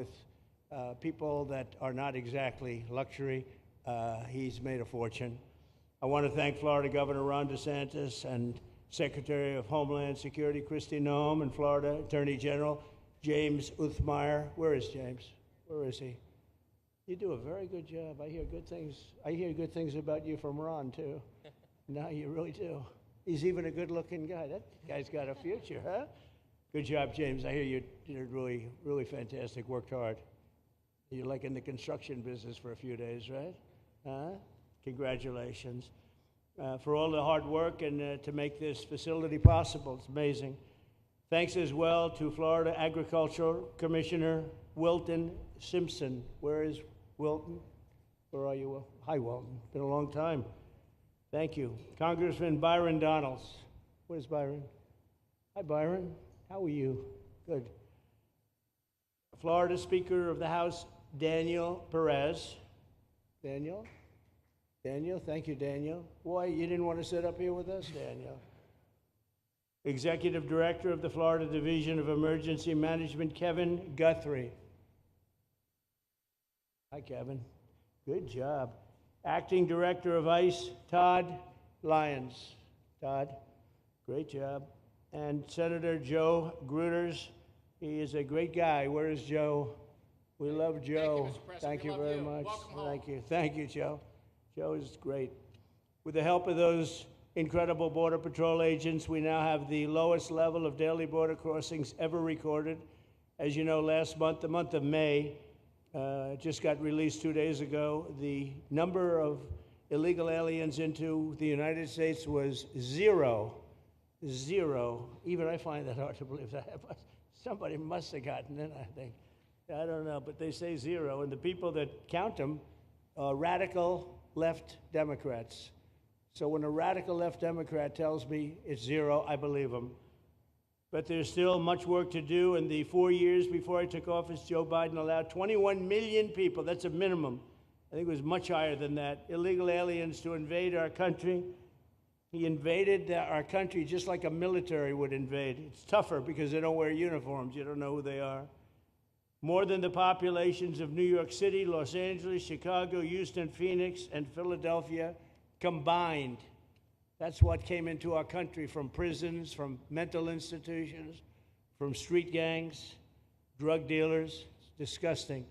with people that are not exactly luxury. He's made a fortune. I want to thank Florida Governor Ron DeSantis and Secretary of Homeland Security Kristi Noem and Florida Attorney General James Uthmeier. Where is James? Where is he? You do a very good job. I hear good things. I hear good things about you from Ron, too. No, you really do. He's even a good-looking guy. That guy's got a future, huh? Good job, James. I hear you did really, really fantastic. Worked hard. You're like in the construction business for a few days, right? Huh? Congratulations. For all the hard work and to make this facility possible. It's amazing. Thanks as well to Florida Agricultural Commissioner Wilton Simpson. Where is Wilton? Where are you, Will? Hi, Wilton. Been a long time. Thank you. Congressman Byron Donalds. Where's Byron? Hi, Byron. How are you? Good. Florida Speaker of the House, Daniel Perez. Daniel? Daniel? Thank you, Daniel. Boy, you didn't want to sit up here with us, Daniel. Executive Director of the Florida Division of Emergency Management, Kevin Guthrie. Hi, Kevin. Good job. Acting Director of ICE, Todd Lyons. Todd, great job. And Senator Joe Gruters. He is a great guy. Where is Joe? We love Joe. Thank you, Mr. President. Thank you very much. Welcome home. Thank you. Thank you, Joe. Joe is great. With the help of those incredible Border Patrol agents, we now have the lowest level of daily border crossings ever recorded. As you know, last month, the month of May, just got released 2 days ago, the number of illegal aliens into the United States was zero. Zero. Even I find that hard to believe. Somebody must have gotten in, I think. I don't know, but they say zero. And the people that count them are radical left Democrats. So when a radical left Democrat tells me it's zero, I believe him. But there's still much work to do. In the 4 years before I took office, Joe Biden allowed 21 million people, that's a minimum, I think it was much higher than that, illegal aliens to invade our country. He invaded our country just like a military would invade. It's tougher because they don't wear uniforms. You don't know who they are. More than the populations of New York City, Los Angeles, Chicago, Houston, Phoenix, and Philadelphia combined. That's what came into our country from prisons, from mental institutions, from street gangs, drug dealers. It's disgusting.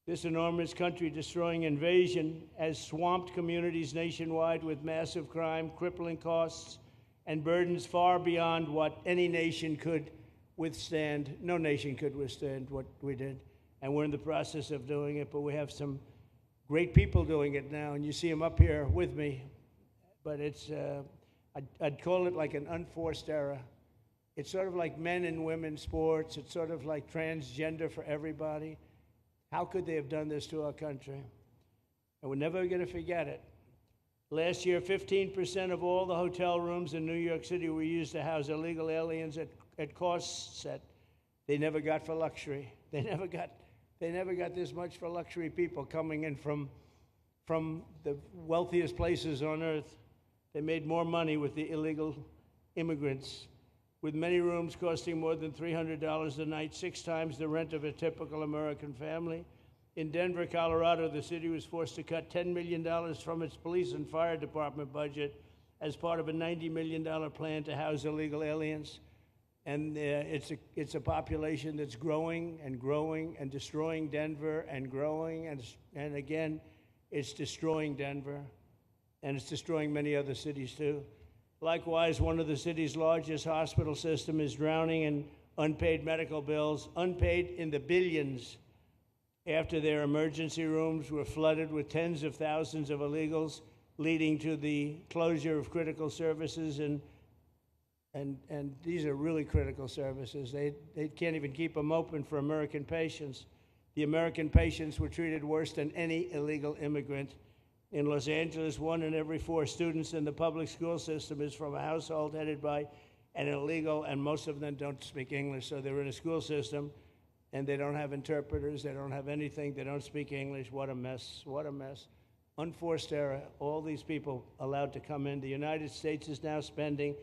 This enormous country-destroying invasion has swamped communities nationwide with massive crime, crippling costs, and burdens far beyond what any nation could withstand. No nation could withstand what we did, and we're in the process of doing it, but we have some great people doing it now, and you see them up here with me. But it's, I'd call it like an unforced era. It's sort of like men and women sports. It's sort of like transgender for everybody. How could they have done this to our country? And we're never going to forget it. Last year, 15% of all the hotel rooms in New York City were used to house illegal aliens at costs that they never got for luxury. They never got this much for luxury people coming in from the wealthiest places on earth. They made more money with the illegal immigrants, with many rooms costing more than $300 a night, 6 times the rent of a typical American family. In Denver, Colorado, the city was forced to cut $10 million from its police and fire department budget as part of a $90 million plan to house illegal aliens. And it's a population that's growing and growing and destroying Denver and growing, and again, it's destroying Denver, and it's destroying many other cities too. Likewise, one of the city's largest hospital system is drowning in unpaid medical bills, unpaid in the billions, after their emergency rooms were flooded with tens of thousands of illegals, leading to the closure of critical services. And these are really critical services. They can't even keep them open for American patients. The American patients were treated worse than any illegal immigrant. In Los Angeles, 1 in every 4 students in the public school system is from a household headed by an illegal, and most of them don't speak English, so they're in a school system, and they don't have interpreters, they don't have anything, they don't speak English. What a mess, what a mess. Unforced error, all these people allowed to come in. The United States is now spending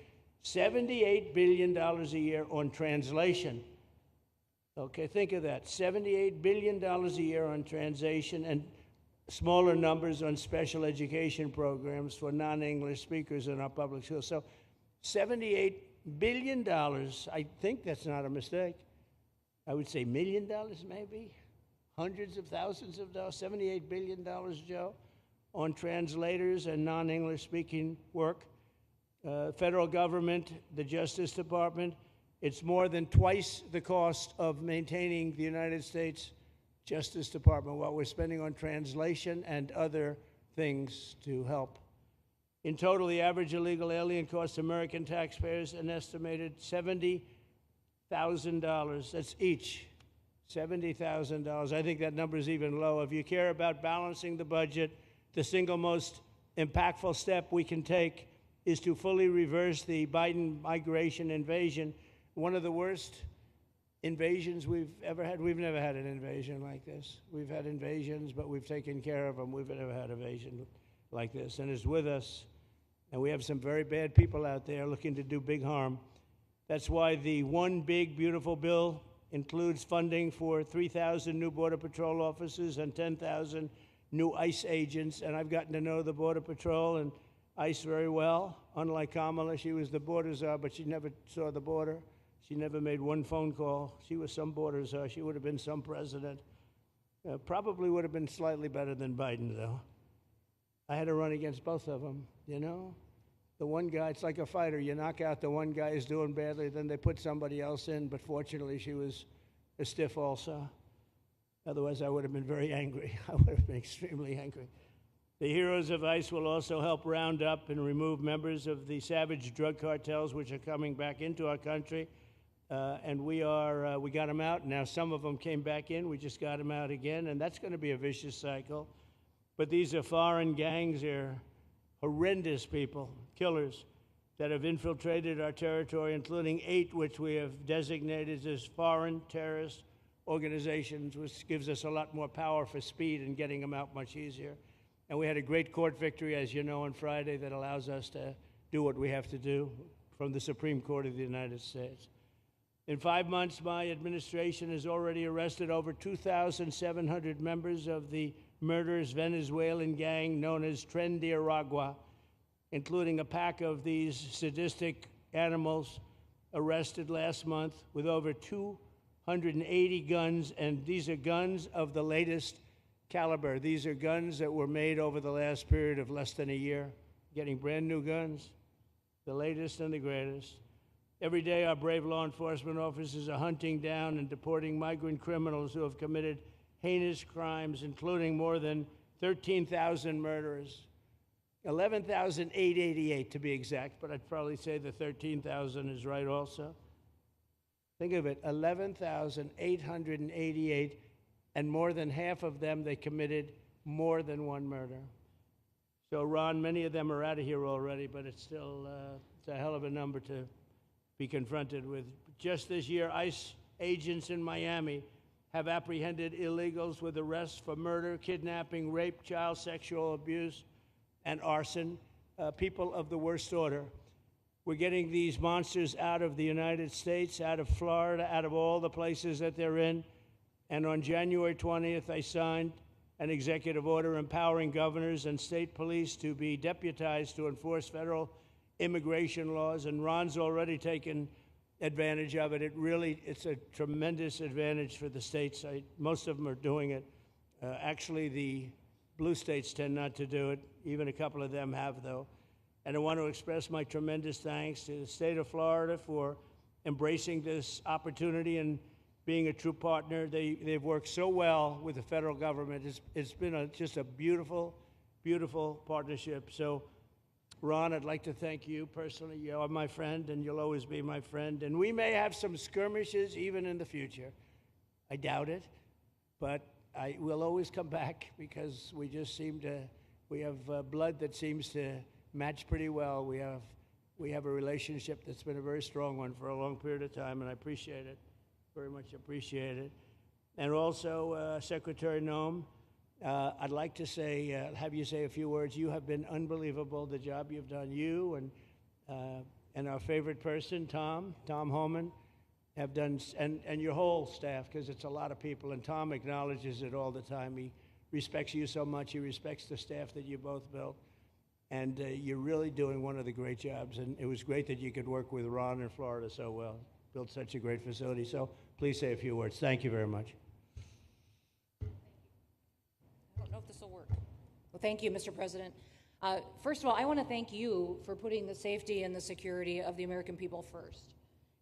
$78 billion a year on translation. Okay, think of that. $78 billion a year on translation and smaller numbers on special education programs for non-English speakers in our public schools. So $78 billion, I think that's not a mistake. I would say $1 million maybe, hundreds of thousands of dollars, $78 billion, Joe, on translators and non-English speaking work. Federal government, the Justice Department, it's more than twice the cost of maintaining the United States Justice Department, what we're spending on translation and other things to help. In total, the average illegal alien costs American taxpayers an estimated $70,000. That's each, $70,000. I think that number is even low. If you care about balancing the budget, the single most impactful step we can take is to fully reverse the Biden migration invasion. One of the worst invasions we've ever had. We've never had an invasion like this. We've had invasions, but we've taken care of them. We've never had an invasion like this, and it's with us. And we have some very bad people out there looking to do big harm. That's why the One Big Beautiful Bill includes funding for 3,000 new Border Patrol officers and 10,000 new ICE agents. And I've gotten to know the Border Patrol and ICE very well. Unlike Kamala, she was the border czar, but she never saw the border. She never made one phone call. She was some border czar. She would have been some president. Probably would have been slightly better than Biden, though. I had to run against both of them, you know? The one guy, it's like a fighter. You knock out the one guy who's doing badly, then they put somebody else in, but fortunately she was a stiff also. Otherwise, I would have been very angry. I would have been extremely angry. The heroes of ICE will also help round up and remove members of the savage drug cartels which are coming back into our country. And we got them out. Now some of them came back in. We just got them out again, and that's going to be a vicious cycle. But these are foreign gangs. They're horrendous people, killers, that have infiltrated our territory, including 8 which we have designated as foreign terrorist organizations, which gives us a lot more power for speed and getting them out much easier. And we had a great court victory, as you know, on Friday that allows us to do what we have to do from the Supreme Court of the United States. In 5 months, my administration has already arrested over 2,700 members of the murderous Venezuelan gang known as Tren de Aragua, including a pack of these sadistic animals arrested last month with over 280 guns, and these are guns of the latest caliber. These are guns that were made over the last period of less than a year, getting brand new guns, the latest and the greatest. Every day, our brave law enforcement officers are hunting down and deporting migrant criminals who have committed heinous crimes, including more than 13,000 murders, 11,888 to be exact, but I'd probably say the 13,000 is right also. Think of it, 11,888, and more than half of them, they committed more than one murder. So, Ron, many of them are out of here already, but it's still it's a hell of a number to be confronted with. Just this year, ICE agents in Miami have apprehended illegals with arrests for murder, kidnapping, rape, child sexual abuse, and arson, people of the worst order. We're getting these monsters out of the United States, out of Florida, out of all the places that they're in. And on January 20th, I signed an executive order empowering governors and state police to be deputized to enforce federal immigration laws, and Ron's already taken advantage of it. It's a tremendous advantage for the states. Most of them are doing it. Actually, the blue states tend not to do it. Even a couple of them have, though. And I want to express my tremendous thanks to the state of Florida for embracing this opportunity and being a true partner. They've worked so well with the federal government. It's been just a beautiful, beautiful partnership. So, Ron, I'd like to thank you personally. You are my friend, and you'll always be my friend. And we may have some skirmishes even in the future. I doubt it, but I will always come back because we just we have blood that seems to match pretty well. We have a relationship that's been a very strong one for a long period of time, and I appreciate it, very much appreciate it. And also, Secretary Noem, I'd like to have you say a few words. You have been unbelievable, the job you've done, you and our favorite person, Tom Homan. have done, and your whole staff, because it's a lot of people, and Tom acknowledges it all the time. He respects you so much. He respects the staff that you both built. And you're really doing one of the great jobs. And it was great that you could work with Ron in Florida so well. Built such a great facility. So please say a few words. Thank you very much. I don't know if this will work. Well, thank you, Mr. President. First of all, I want to thank you for putting the safety and the security of the American people first,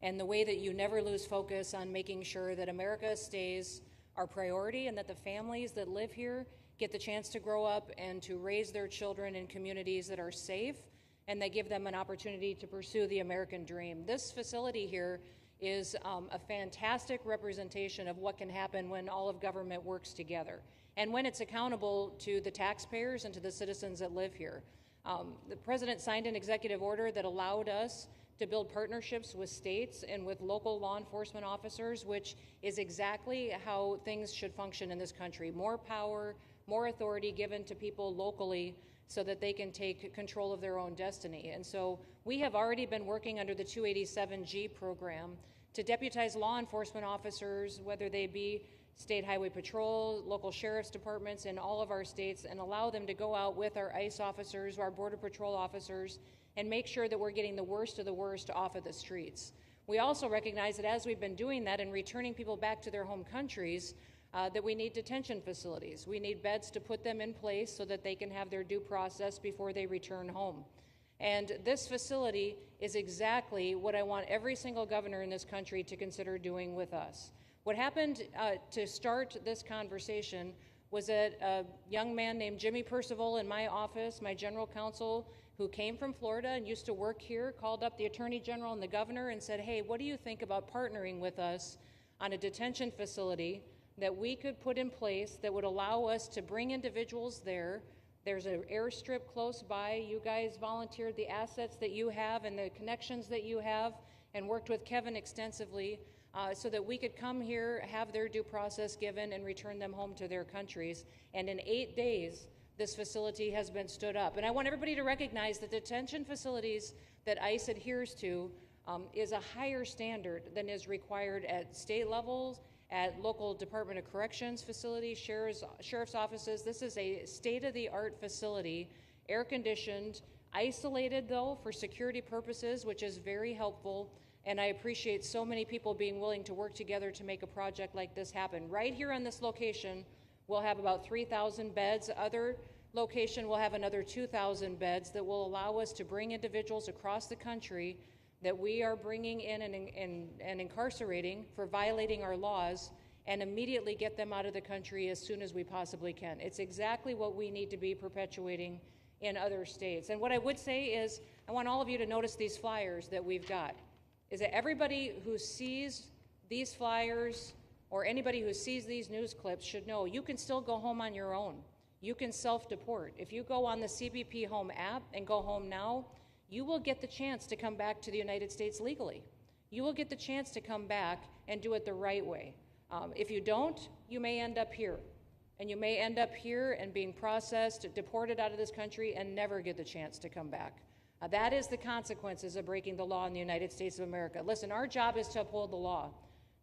and the way that you never lose focus on making sure that America stays our priority and that the families that live here get the chance to grow up and to raise their children in communities that are safe and that give them an opportunity to pursue the American dream. This facility here is a fantastic representation of what can happen when all of government works together and when it's accountable to the taxpayers and to the citizens that live here. The President signed an executive order that allowed us to build partnerships with states and with local law enforcement officers, which is exactly how things should function in this country. More power, more authority given to people locally so that they can take control of their own destiny. And so we have already been working under the 287G program to deputize law enforcement officers, whether they be state highway patrol, local sheriff's departments in all of our states, and allow them to go out with our ICE officers, our border patrol officers, and make sure that we're getting the worst of the worst off of the streets. We also recognize that as we've been doing that and returning people back to their home countries, that we need detention facilities. We need beds to put them in place so that they can have their due process before they return home. And this facility is exactly what I want every single governor in this country to consider doing with us. What happened to start this conversation was that a young man named Jimmy Percival in my office, my general counsel, who came from Florida and used to work here, called up the Attorney General and the governor and said, hey, what do you think about partnering with us on a detention facility that we could put in place that would allow us to bring individuals there? There's an airstrip close by. You guys volunteered the assets that you have and the connections that you have and worked with Kevin extensively so that we could come here, have their due process given, and return them home to their countries. And in 8 days, this facility has been stood up. And I want everybody to recognize that detention facilities that ICE adheres to is a higher standard than is required at state levels, at local Department of Corrections facilities, sheriff's offices. This is a state-of-the-art facility, air-conditioned, isolated, though, for security purposes, which is very helpful. And I appreciate so many people being willing to work together to make a project like this happen. Right here on this location, we'll have about 3,000 beds. Other location will have another 2,000 beds that will allow us to bring individuals across the country that we are bringing in and incarcerating for violating our laws and immediately get them out of the country as soon as we possibly can. It's exactly what we need to be perpetuating in other states. And what I would say is I want all of you to notice these flyers that we've got, is that everybody who sees these flyers or anybody who sees these news clips should know you can still go home on your own. You can self-deport. If you go on the CBP Home app and go home now, you will get the chance to come back to the United States legally. You will get the chance to come back and do it the right way. If you don't, you may end up here. And you may end up here and being processed, deported out of this country, and never get the chance to come back. That is the consequences of breaking the law in the United States of America. Listen, our job is to uphold the law.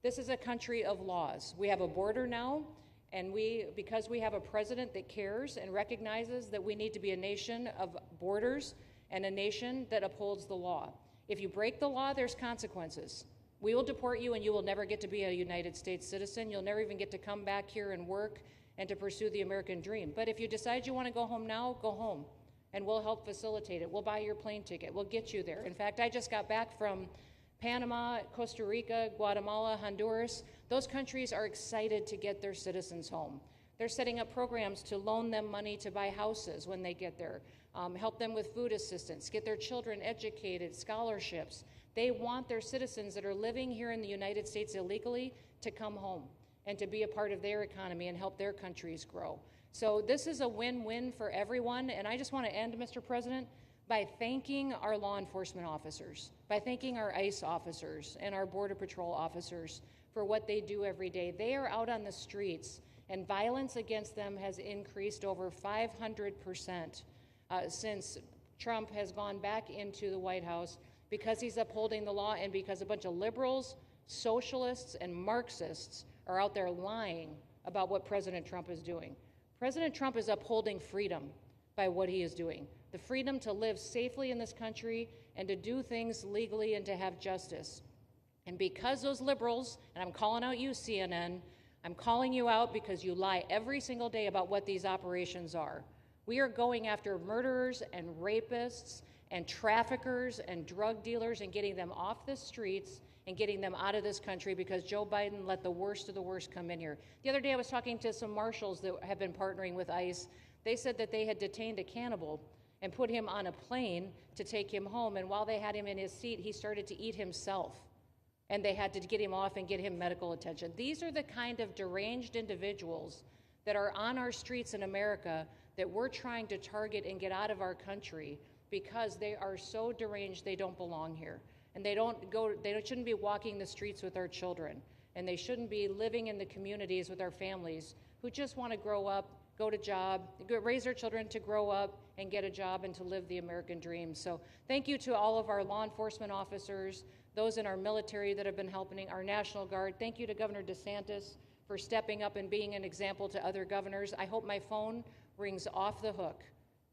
This is a country of laws. We have a border now, and because we have a president that cares and recognizes that we need to be a nation of borders and a nation that upholds the law. If you break the law, there's consequences. We will deport you and you will never get to be a United States citizen. You'll never even get to come back here and work and to pursue the American dream. But if you decide you want to go home now, go home. And we'll help facilitate it. We'll buy your plane ticket. We'll get you there. In fact, I just got back from Panama, Costa Rica, Guatemala, Honduras. Those countries are excited to get their citizens home. They're setting up programs to loan them money to buy houses when they get there, help them with food assistance, get their children educated, scholarships. They want their citizens that are living here in the United States illegally to come home and to be a part of their economy and help their countries grow. So this is a win-win for everyone, and I just want to end, Mr. President, by thanking our law enforcement officers, by thanking our ICE officers and our Border Patrol officers for what they do every day. They are out on the streets, and violence against them has increased over 500% since Trump has gone back into the White House because he's upholding the law and because a bunch of liberals Socialists and Marxists are out there lying about what President Trump is doing. President Trump is upholding freedom by what he is doing. The freedom to live safely in this country and to do things legally and to have justice. And because those liberals, and I'm calling out you, CNN, I'm calling you out because you lie every single day about what these operations are. We are going after murderers and rapists and traffickers and drug dealers and getting them off the streets and getting them out of this country because Joe Biden let the worst of the worst come in here. The other day I was talking to some marshals that have been partnering with ICE. They said that they had detained a cannibal and put him on a plane to take him home, and while they had him in his seat, he started to eat himself. And they had to get him off and get him medical attention. These are the kind of deranged individuals that are on our streets in America that we're trying to target and get out of our country because they are so deranged they don't belong here. And they shouldn't be walking the streets with our children. And they shouldn't be living in the communities with our families who just want to grow up, go to job, raise their children to grow up and get a job and to live the American dream. So thank you to all of our law enforcement officers, those in our military that have been helping, our National Guard. Thank you to Governor DeSantis for stepping up and being an example to other governors. I hope my phone rings off the hook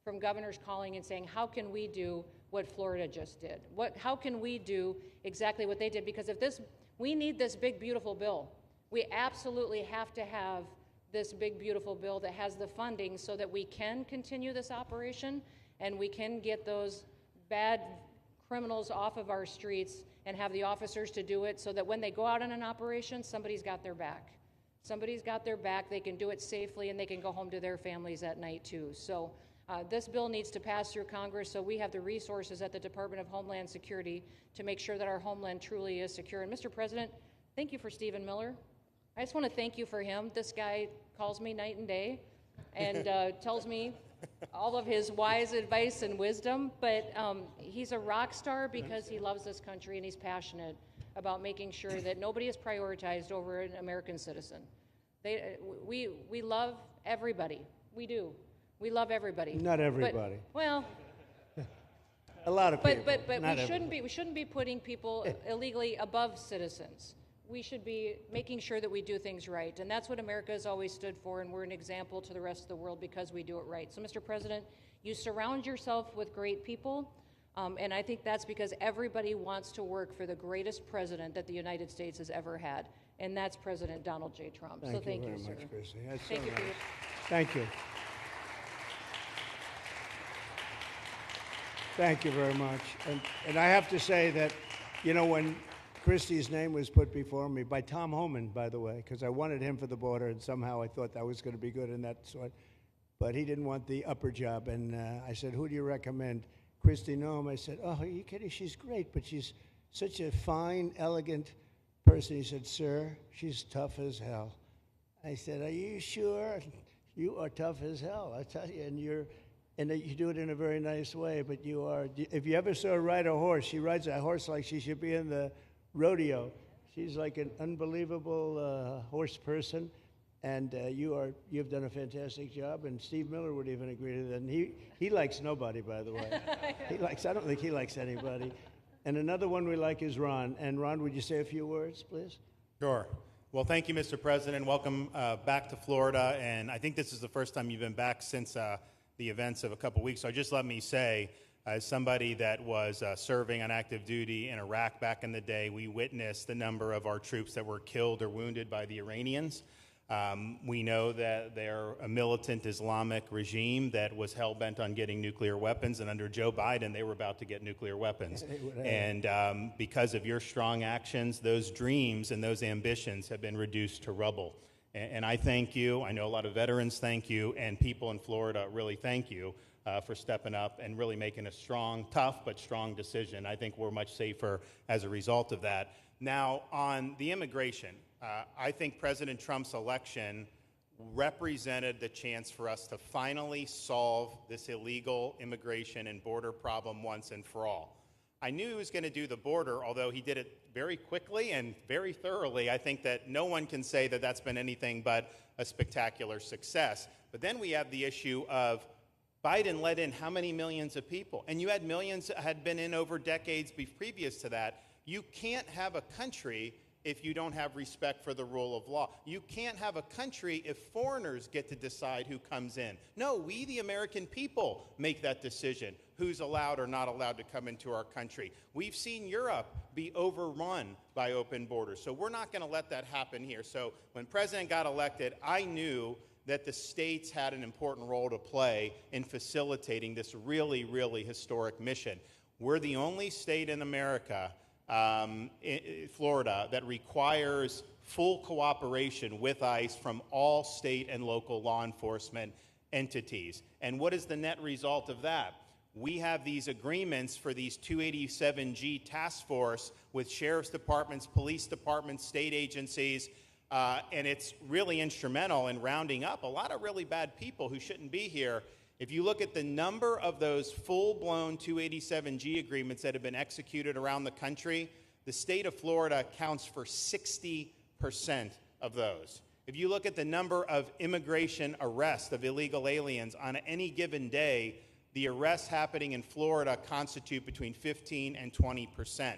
from governors calling and saying, how can we do what Florida just did? How can we do exactly what they did? Because we need this big, beautiful bill. We absolutely have to have this big, beautiful bill that has the funding so that we can continue this operation and we can get those bad criminals off of our streets and have the officers to do it so that when they go out on an operation, somebody's got their back. Somebody's got their back, they can do it safely, and they can go home to their families at night too. So this bill needs to pass through Congress so we have the resources at the Department of Homeland Security to make sure that our homeland truly is secure. And Mr. President, thank you for Stephen Miller. I just want to thank you for him. This guy calls me night and day and tells me all of his wise advice and wisdom, but he's a rock star because he loves this country and he's passionate about making sure that nobody is prioritized over an American citizen. We love everybody. We do. We love everybody. Not everybody. But, well, a lot of people. But Not we shouldn't be putting people illegally above citizens. We should be making sure that we do things right. And that's what America has always stood for, and we're an example to the rest of the world because we do it right. So, Mr. President, you surround yourself with great people, and I think that's because everybody wants to work for the greatest president that the United States has ever had, and that's President Donald J. Trump. Thank you very sir. much, Chrissy. That's Thank so you nice. for your... Thank you. Thank you very much. And I have to say that, you know, when Christie's name was put before me by Tom Homan, by the way, because I wanted him for the border, and somehow I thought that was going to be good in that sort. But he didn't want the upper job, and I said, who do you recommend? Christie Noem. I said, oh, are you kidding? She's great, but she's such a fine, elegant person. He said, sir, she's tough as hell. I said, are you sure? You are tough as hell, I tell you, and you do it in a very nice way, but you are, if you ever saw her ride a horse, she rides a horse like she should be in the rodeo. She's like an unbelievable horse person, and you've done a fantastic job, and Steve Miller would even agree to that. And he likes nobody, by the way. I don't think he likes anybody. And another one we like is Ron. And Ron, would you say a few words, please? Sure. Well, thank you, Mr. President. Welcome back to Florida, and I think this is the first time you've been back since the events of a couple weeks. So just let me say, as somebody that was serving on active duty in Iraq back in the day, we witnessed the number of our troops that were killed or wounded by the Iranians. We know that they're a militant Islamic regime that was hell-bent on getting nuclear weapons, and under Joe Biden, they were about to get nuclear weapons. And because of your strong actions, those dreams and those ambitions have been reduced to rubble. And I thank you. I know a lot of veterans thank you, and people in Florida really thank you for stepping up and really making a strong, tough, but strong decision. I think we're much safer as a result of that. Now, on the immigration, I think President Trump's election represented the chance for us to finally solve this illegal immigration and border problem once and for all. I knew he was going to do the border, although he did it very quickly and very thoroughly. I think that no one can say that that's been anything but a spectacular success. But then we have the issue of Biden let in how many millions of people? And you had millions that had been in over decades previous to that. You can't have a country if you don't have respect for the rule of law. You can't have a country if foreigners get to decide who comes in. No, we, the American people, make that decision, who's allowed or not allowed to come into our country. We've seen Europe be overrun by open borders, so we're not going to let that happen here. So when President got elected, I knew that the states had an important role to play in facilitating this really, really historic mission. We're the only state in America, Florida, that requires full cooperation with ICE from all state and local law enforcement entities. And what is the net result of that? We have these agreements for these 287G task force with sheriff's departments, police departments, state agencies, and it's really instrumental in rounding up a lot of really bad people who shouldn't be here. If you look at the number of those full-blown 287G agreements that have been executed around the country, the state of Florida accounts for 60% of those. If you look at the number of immigration arrests of illegal aliens on any given day, the arrests happening in Florida constitute between 15 and 20%.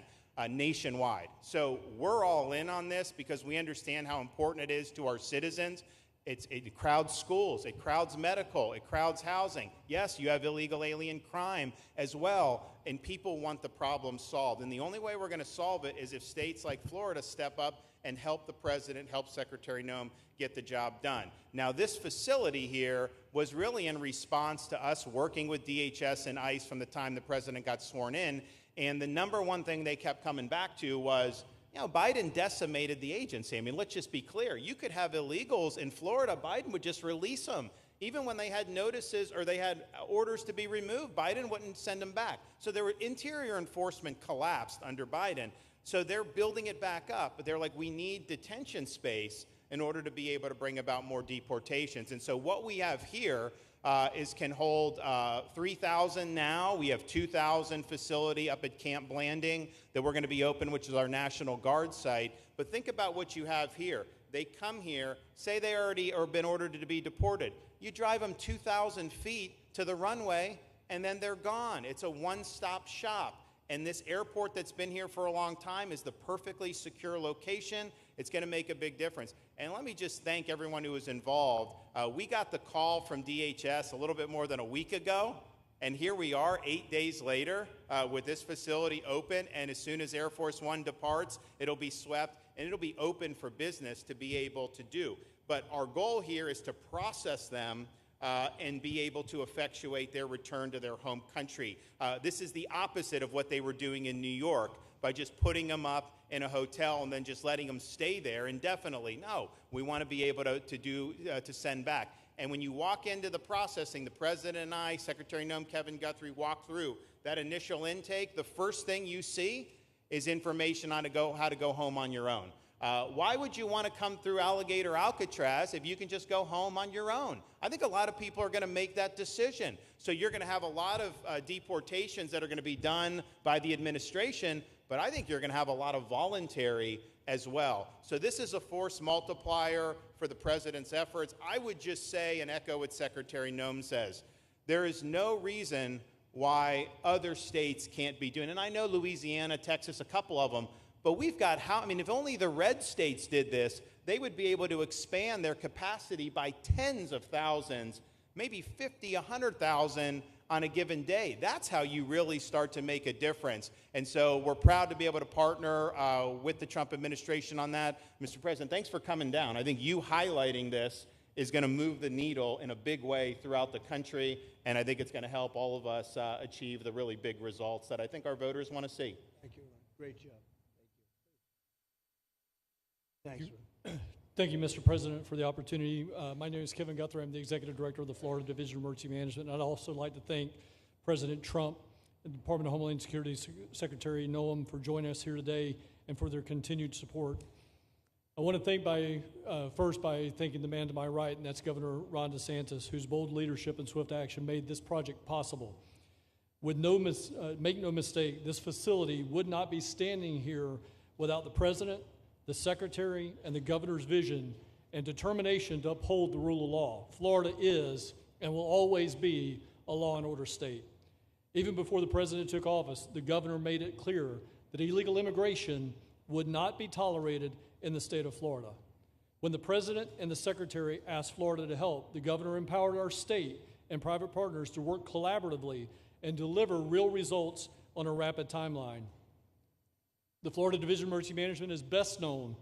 Nationwide. So we're all in on this because we understand how important it is to our citizens. It crowds schools, it crowds medical, it crowds housing. Yes, you have illegal alien crime as well, and people want the problem solved. And the only way we're going to solve it is if states like Florida step up and help the president, help Secretary Noem get the job done. Now, this facility here was really in response to us working with DHS and ICE from the time the president got sworn in. And the number one thing they kept coming back to was, Biden decimated the agency. I mean, let's just be clear. You could have illegals in Florida. Biden would just release them. Even when they had notices or they had orders to be removed, Biden wouldn't send them back. So their interior enforcement collapsed under Biden. So they're building it back up. But they're like, we need detention space in order to be able to bring about more deportations. And so what we have here can hold 3,000 now. We have 2,000 facility up at Camp Blanding that we're going to be open, which is our National Guard site. But think about what you have here. They come here, say they already or been ordered to be deported. You drive them 2,000 feet to the runway, and then they're gone. It's a one-stop shop. And this airport that's been here for a long time is the perfectly secure location. It's going to make a big difference. And let me just thank everyone who was involved. We got the call from DHS a little bit more than a week ago, and here we are 8 days later with this facility open, and as soon as Air Force One departs, it'll be swept, and it'll be open for business to be able to do. But our goal here is to process them and be able to effectuate their return to their home country. This is the opposite of what they were doing in New York by just putting them up in a hotel and then just letting them stay there indefinitely. No, we want to be able to send back. And when you walk into the processing, the president and I, Secretary Noem, Kevin Guthrie, walk through that initial intake, the first thing you see is information on how to go home on your own. Why would you want to come through Alligator Alcatraz if you can just go home on your own? I think a lot of people are going to make that decision. So you're going to have a lot of deportations that are going to be done by the administration, but I think you're going to have a lot of voluntary as well. So this is a force multiplier for the president's efforts. I would just say and echo what Secretary Noem says. There is no reason why other states can't be doing it. And I know Louisiana, Texas, a couple of them, but we've got if only the red states did this, they would be able to expand their capacity by tens of thousands, maybe 50, 100,000 on a given day. That's how you really start to make a difference. And so we're proud to be able to partner with the Trump administration on that. Mr. President, thanks for coming down. I think you highlighting this is going to move the needle in a big way throughout the country, and I think it's going to help all of us achieve the really big results that I think our voters want to see. Thank you, Ron. Great job. Thanks, Ron. Thank you, Mr. President, for the opportunity. My name is Kevin Guthrie. I'm the Executive Director of the Florida Division of Emergency Management. And I'd also like to thank President Trump and the Department of Homeland Security Secretary Noem for joining us here today and for their continued support. I want to thank first by thanking the man to my right, and that's Governor Ron DeSantis, whose bold leadership and swift action made this project possible. Make no mistake, this facility would not be standing here without the President, the Secretary, and the Governor's vision and determination to uphold the rule of law. Florida is and will always be a law and order state. Even before the President took office, the Governor made it clear that illegal immigration would not be tolerated in the state of Florida. When the President and the Secretary asked Florida to help, the Governor empowered our state and private partners to work collaboratively and deliver real results on a rapid timeline. The Florida Division of Emergency Management is best known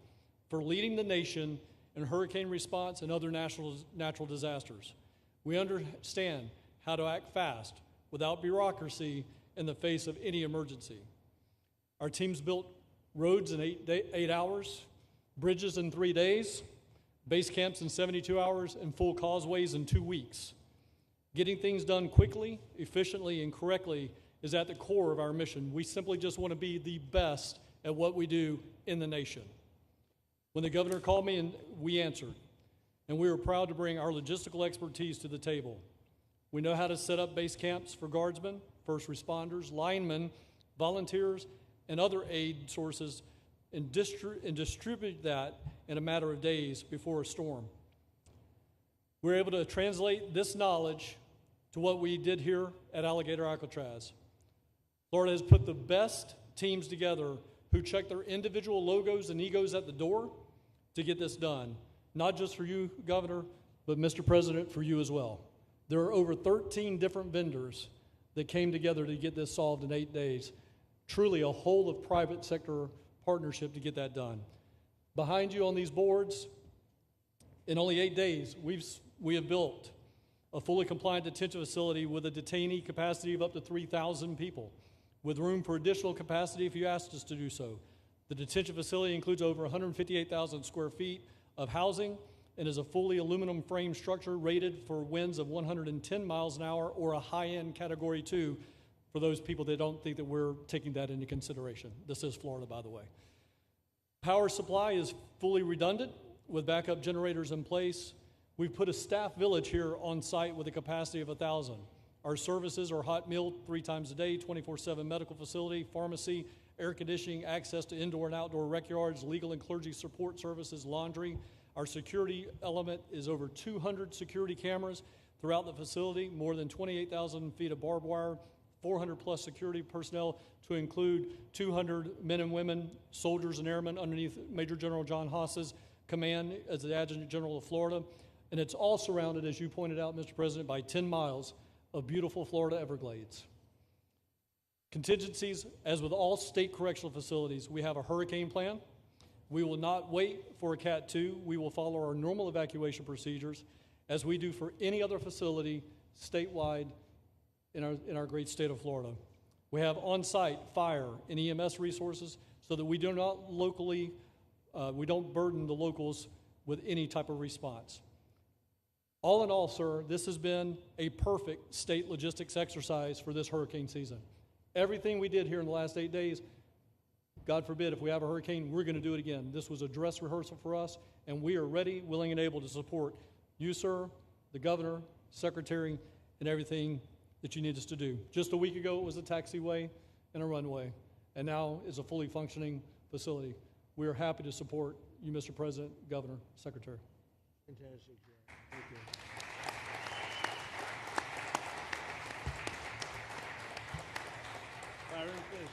for leading the nation in hurricane response and other natural disasters. We understand how to act fast without bureaucracy in the face of any emergency. Our teams built roads in 8 hours, bridges in 3 days, base camps in 72 hours, and full causeways in 2 weeks. Getting things done quickly, efficiently, and correctly is at the core of our mission. We simply just want to be the best at what we do in the nation. When the governor called me, and we answered, and we were proud to bring our logistical expertise to the table. We know how to set up base camps for guardsmen, first responders, linemen, volunteers, and other aid sources, and distribute that in a matter of days before a storm. We're able to translate this knowledge to what we did here at Alligator Alcatraz. Florida has put the best teams together who check their individual logos and egos at the door to get this done. Not just for you, Governor, but Mr. President, for you as well. There are over 13 different vendors that came together to get this solved in 8 days. Truly a whole of private sector partnership to get that done. Behind you on these boards, in only 8 days, we have built a fully compliant detention facility with a detainee capacity of up to 3,000 people, with room for additional capacity if you asked us to do so. The detention facility includes over 158,000 square feet of housing and is a fully aluminum frame structure rated for winds of 110 miles an hour or a high-end Category 2 for those people that don't think that we're taking that into consideration. This is Florida, by the way. Power supply is fully redundant with backup generators in place. We've put a staff village here on site with a capacity of 1,000. Our services are hot meal 3 times a day, 24/7 medical facility, pharmacy, air conditioning, access to indoor and outdoor rec yards, legal and clergy support services, laundry. Our security element is over 200 security cameras throughout the facility, more than 28,000 feet of barbed wire, 400 plus security personnel to include 200 men and women, soldiers and airmen underneath Major General John Haas's command as the Adjutant General of Florida. And it's all surrounded, as you pointed out, Mr. President, by 10 miles of beautiful Florida Everglades. Contingencies, as with all state correctional facilities, we have a hurricane plan. We will not wait for a Cat 2. We will follow our normal evacuation procedures as we do for any other facility statewide in our great state of Florida. We have on-site fire and EMS resources so that we do not we don't burden the locals with any type of response. All in all, sir, this has been a perfect state logistics exercise for this hurricane season. Everything we did here in the last 8 days, God forbid, if we have a hurricane, we're going to do it again. This was a dress rehearsal for us, and we are ready, willing, and able to support you, sir, the governor, secretary, and everything that you need us to do. Just a week ago, it was a taxiway and a runway, and now is a fully functioning facility. We are happy to support you, Mr. President, Governor, Secretary. Fantastic, Joe. Thank you. Byron, please.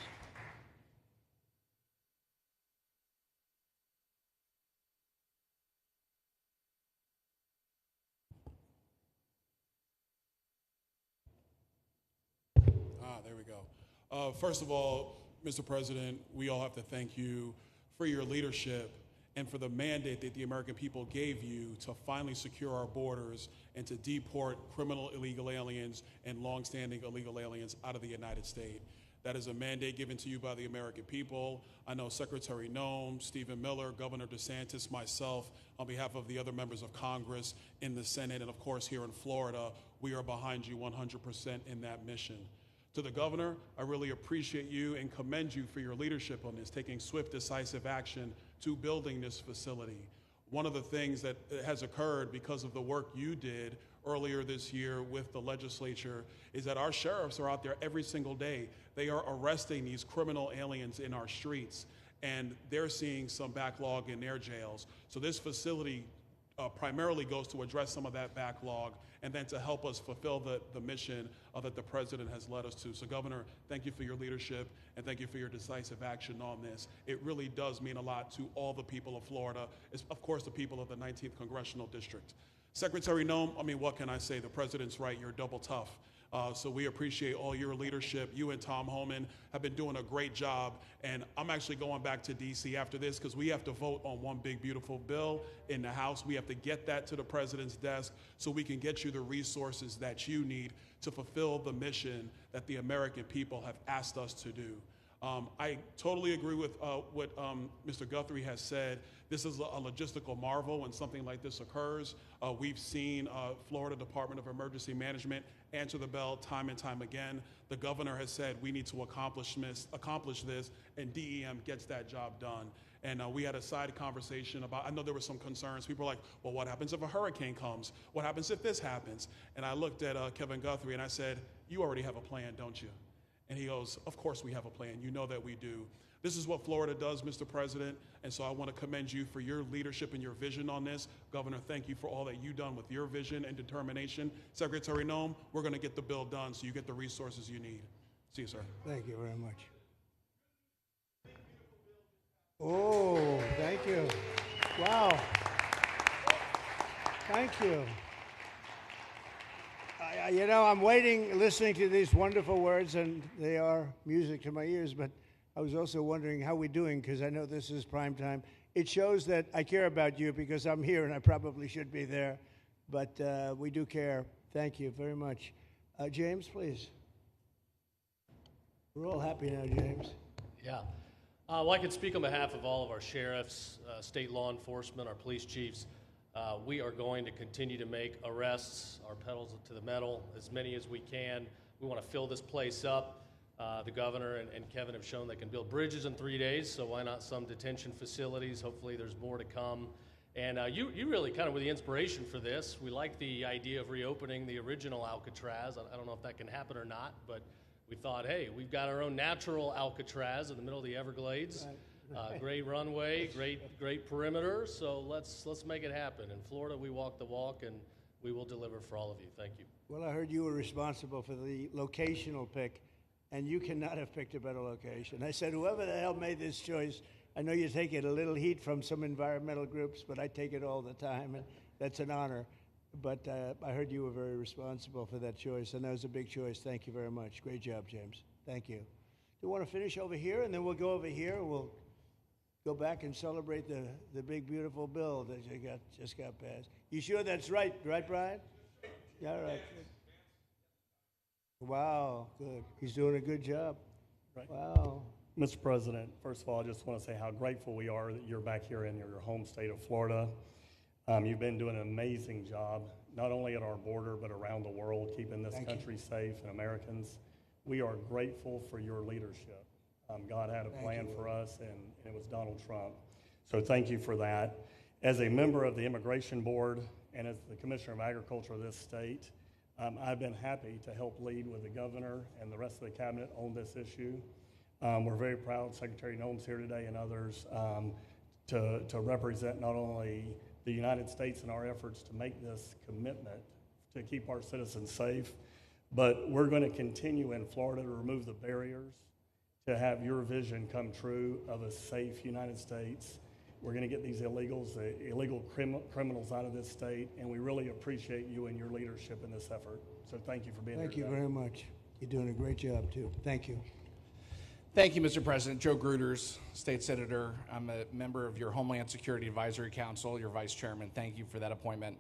There we go. First of all, Mr. President, we all have to thank you for your leadership and for the mandate that the American people gave you to finally secure our borders and to deport criminal illegal aliens and longstanding illegal aliens out of the United States. That is a mandate given to you by the American people. I know Secretary Noem, Stephen Miller, Governor DeSantis, myself, on behalf of the other members of Congress in the Senate, and of course here in Florida, we are behind you 100% in that mission. To the governor, I really appreciate you and commend you for your leadership on this, taking swift, decisive action to building this facility. One of the things that has occurred because of the work you did earlier this year with the legislature is that our sheriffs are out there every single day. They are arresting these criminal aliens in our streets, and they're seeing some backlog in their jails. So this facility primarily goes to address some of that backlog and then to help us fulfill the mission that the president has led us to. So Governor, thank you for your leadership and thank you for your decisive action on this. It really does mean a lot to all the people of Florida, of course the people of the 19th Congressional District. Secretary Noem, I mean, what can I say? The president's right, you're double tough. So we appreciate all your leadership. You and Tom Homan have been doing a great job. And I'm actually going back to D.C. after this because we have to vote on one big, beautiful bill in the House. We have to get that to the president's desk so we can get you the resources that you need to fulfill the mission that the American people have asked us to do. I totally agree with what Mr. Guthrie has said. This is a logistical marvel when something like this occurs. We've seen Florida Department of Emergency Management answer the bell time and time again. The governor has said we need to accomplish this, and DEM gets that job done. And we had a side conversation about, I know there were some concerns. People were like, well, what happens if a hurricane comes? What happens if this happens? And I looked at Kevin Guthrie and I said, you already have a plan, don't you? And he goes, of course we have a plan. You know that we do. This is what Florida does, Mr. President, and so I want to commend you for your leadership and your vision on this. Governor, thank you for all that you've done with your vision and determination. Secretary Noem, we're going to get the bill done so you get the resources you need. See you, sir. Thank you very much. Oh, thank you. Wow. Thank you. You know, I'm waiting, listening to these wonderful words, and they are music to my ears, but I was also wondering how we're doing, because I know this is prime time. It shows that I care about you, because I'm here, and I probably should be there, but we do care. Thank you very much. James, please. We're all happy now, James. Yeah. Well, I can speak on behalf of all of our sheriffs, state law enforcement, our police chiefs. We are going to continue to make arrests, our pedals to the metal, as many as we can. We want to fill this place up. The governor and Kevin have shown they can build bridges in 3 days, so why not some detention facilities? Hopefully there's more to come. And you really kind of were the inspiration for this. We like the idea of reopening the original Alcatraz. I don't know if that can happen or not, but we thought, hey, we've got our own natural Alcatraz in the middle of the Everglades. Right. Great runway, great perimeter, so let's make it happen. In Florida, we walk the walk, and we will deliver for all of you. Thank you. Well, I heard you were responsible for the locational pick, and you cannot have picked a better location. I said, whoever the hell made this choice, I know you take it a little heat from some environmental groups, but I take it all the time, and that's an honor. But I heard you were very responsible for that choice, and that was a big choice. Thank you very much. Great job, James. Thank you. You want to finish over here, and then we'll go over here. We'll go back and celebrate the big, beautiful bill that you just got passed. You sure that's right, Brian? Yeah, all right. Wow, good. He's doing a good job. Right. Wow. Mr. President, first of all, I just want to say how grateful we are that you're back here in your home state of Florida. You've been doing an amazing job, not only at our border, but around the world, keeping this country safe and Americans. We are grateful for your leadership. God had a plan for us, and it was Donald Trump. So thank you for that. As a member of the Immigration Board and as the Commissioner of Agriculture of this state, I've been happy to help lead with the governor and the rest of the cabinet on this issue. We're very proud Secretary Noem's here today and others to represent not only the United States in our efforts to make this commitment to keep our citizens safe, but we're going to continue in Florida to remove the barriers to have your vision come true of a safe United States. We're going to get these illegal criminals out of this state, and we really appreciate you and your leadership in this effort. So thank you for being here today. Thank you very much. You're doing a great job, too. Thank you. Thank you, Mr. President. Joe Gruters, State Senator. I'm a member of your Homeland Security Advisory Council, your Vice Chairman. Thank you for that appointment.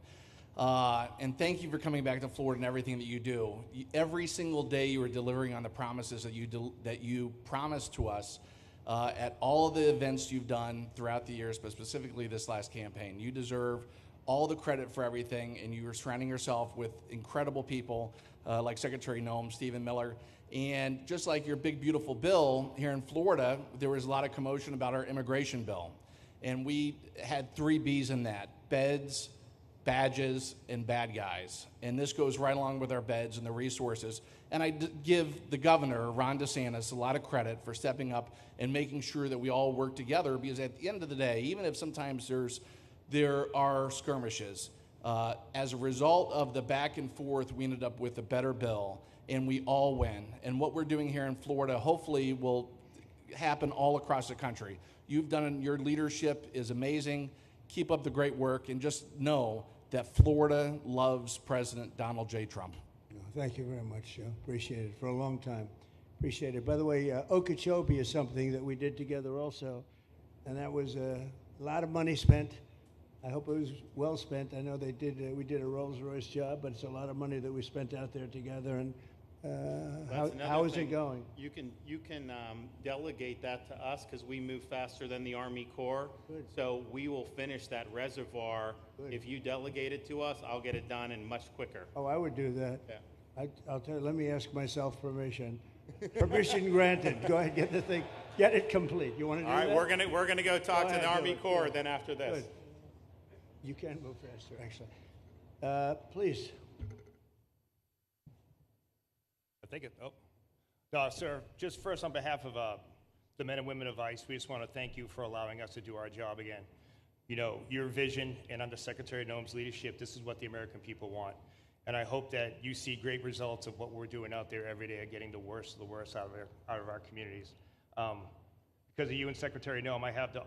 And thank you for coming back to Florida and everything that you do. Every single day you are delivering on the promises that you promised to us at all of the events you've done throughout the years, but specifically this last campaign. You deserve all the credit for everything, and you are surrounding yourself with incredible people like Secretary Noem, Stephen Miller. And just like your big, beautiful bill here in Florida, there was a lot of commotion about our immigration bill. And we had 3 B's in that: beds, badges, and bad guys. And this goes right along with our beds and the resources. And I give the governor, Ron DeSantis, a lot of credit for stepping up and making sure that we all work together, because at the end of the day, even if sometimes there's there are skirmishes. As a result of the back and forth, we ended up with a better bill, and we all win. And what we're doing here in Florida hopefully will happen all across the country. You've done, your leadership is amazing. Keep up the great work, and just know that Florida loves President Donald J. Trump. Thank you very much, Joe. Appreciate it for a long time. Appreciate it. By the way, Okeechobee is something that we did together also, and that was a lot of money spent. I hope it was well spent. I know we did a Rolls-Royce job, but it's a lot of money that we spent out there together. And how is it going? You can delegate that to us because we move faster than the Army Corps. Good. So we will finish that reservoir. Good. If you delegate it to us, I'll get it done and much quicker. Oh, I would do that. Yeah. I'll tell you. Let me ask myself permission. Permission granted. Go ahead, get the thing, get it complete. You want to do that? All right, we're gonna go talk Go to ahead, the do Army it. Corps Good. then after this. Good. You can move faster, actually. Please. Thank you. Sir, just first on behalf of the men and women of ICE, we just want to thank you for allowing us to do our job again. You know, your vision and under Secretary Noem's leadership, this is what the American people want. And I hope that you see great results of what we're doing out there every day, getting the worst of the worst out of our communities. Because of you and Secretary Noem, I have the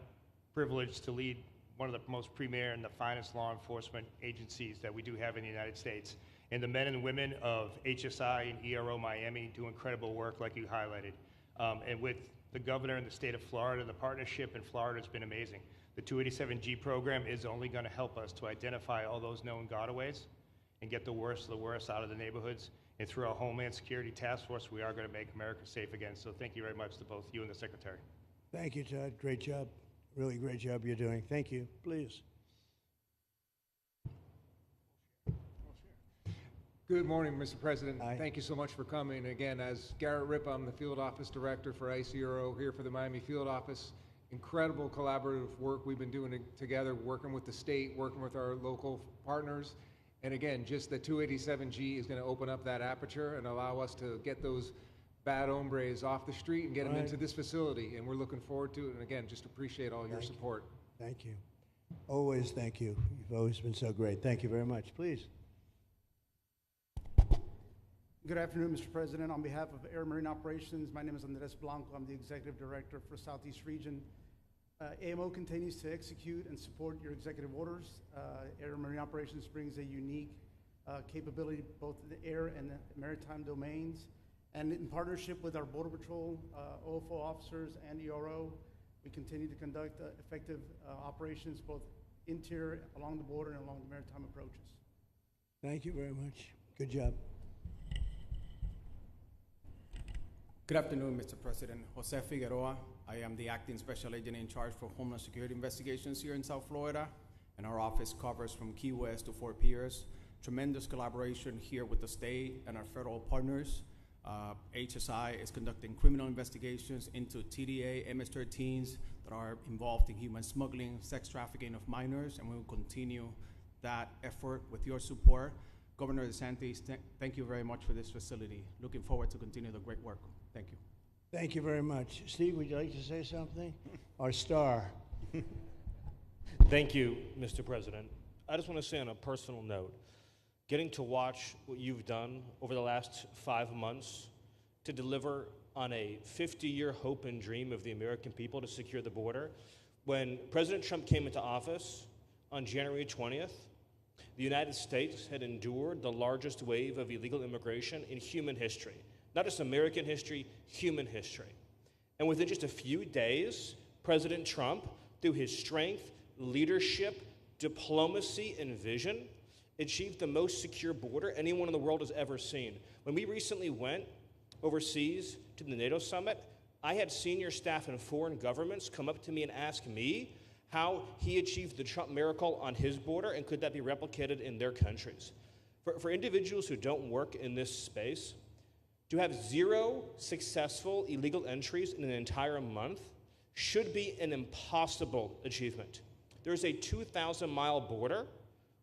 privilege to lead one of the most premier and the finest law enforcement agencies that we do have in the United States. And the men and women of HSI and ERO Miami do incredible work like you highlighted. And with the governor in the state of Florida, the partnership in Florida has been amazing. The 287G program is only going to help us to identify all those known gotaways and get the worst of the worst out of the neighborhoods. And through our Homeland Security Task Force, we are going to make America safe again. So thank you very much to both you and the Secretary. Thank you, Todd. Great job. Really great job you're doing. Thank you. Please. Good morning, Mr. President. Hi. Thank you so much for coming. Again, as Garrett Ripp, I'm the Field Office Director for ICRO here for the Miami Field Office. Incredible collaborative work we've been doing together, working with the state, working with our local partners. And again, just the 287G is going to open up that aperture and allow us to get those bad hombres off the street and get them into this facility. And we're looking forward to it. And again, just appreciate all your support. Thank you. Always thank you. You've always been so great. Thank you very much. Please. Good afternoon, Mr. President. On behalf of Air Marine Operations, my name is Andres Blanco. I'm the Executive Director for Southeast Region. AMO continues to execute and support your executive orders. Air Marine Operations brings a unique capability both in the air and the maritime domains. And in partnership with our Border Patrol, OFO officers, and ERO, we continue to conduct effective operations both interior, along the border, and along the maritime approaches. Thank you very much. Good job. Good afternoon, Mr. President. Jose Figueroa. I am the acting special agent in charge for Homeland Security Investigations here in South Florida, and our office covers from Key West to Fort Pierce. Tremendous collaboration here with the state and our federal partners. HSI is conducting criminal investigations into TDA, MS-13s that are involved in human smuggling, sex trafficking of minors, and we will continue that effort with your support. Governor DeSantis, thank you very much for this facility. Looking forward to continue the great work. Thank you. Thank you very much. Steve, would you like to say something? Our star. Thank you, Mr. President. I just want to say on a personal note, getting to watch what you've done over the last 5 months to deliver on a 50-year hope and dream of the American people to secure the border. When President Trump came into office on January 20th, the United States had endured the largest wave of illegal immigration in human history. Not just American history, human history. And within just a few days, President Trump, through his strength, leadership, diplomacy, and vision, achieved the most secure border anyone in the world has ever seen. When we recently went overseas to the NATO summit, I had senior staff in foreign governments come up to me and ask me how he achieved the Trump miracle on his border and could that be replicated in their countries. For individuals who don't work in this space, to have 0 successful illegal entries in an entire month should be an impossible achievement. There's a 2,000-mile border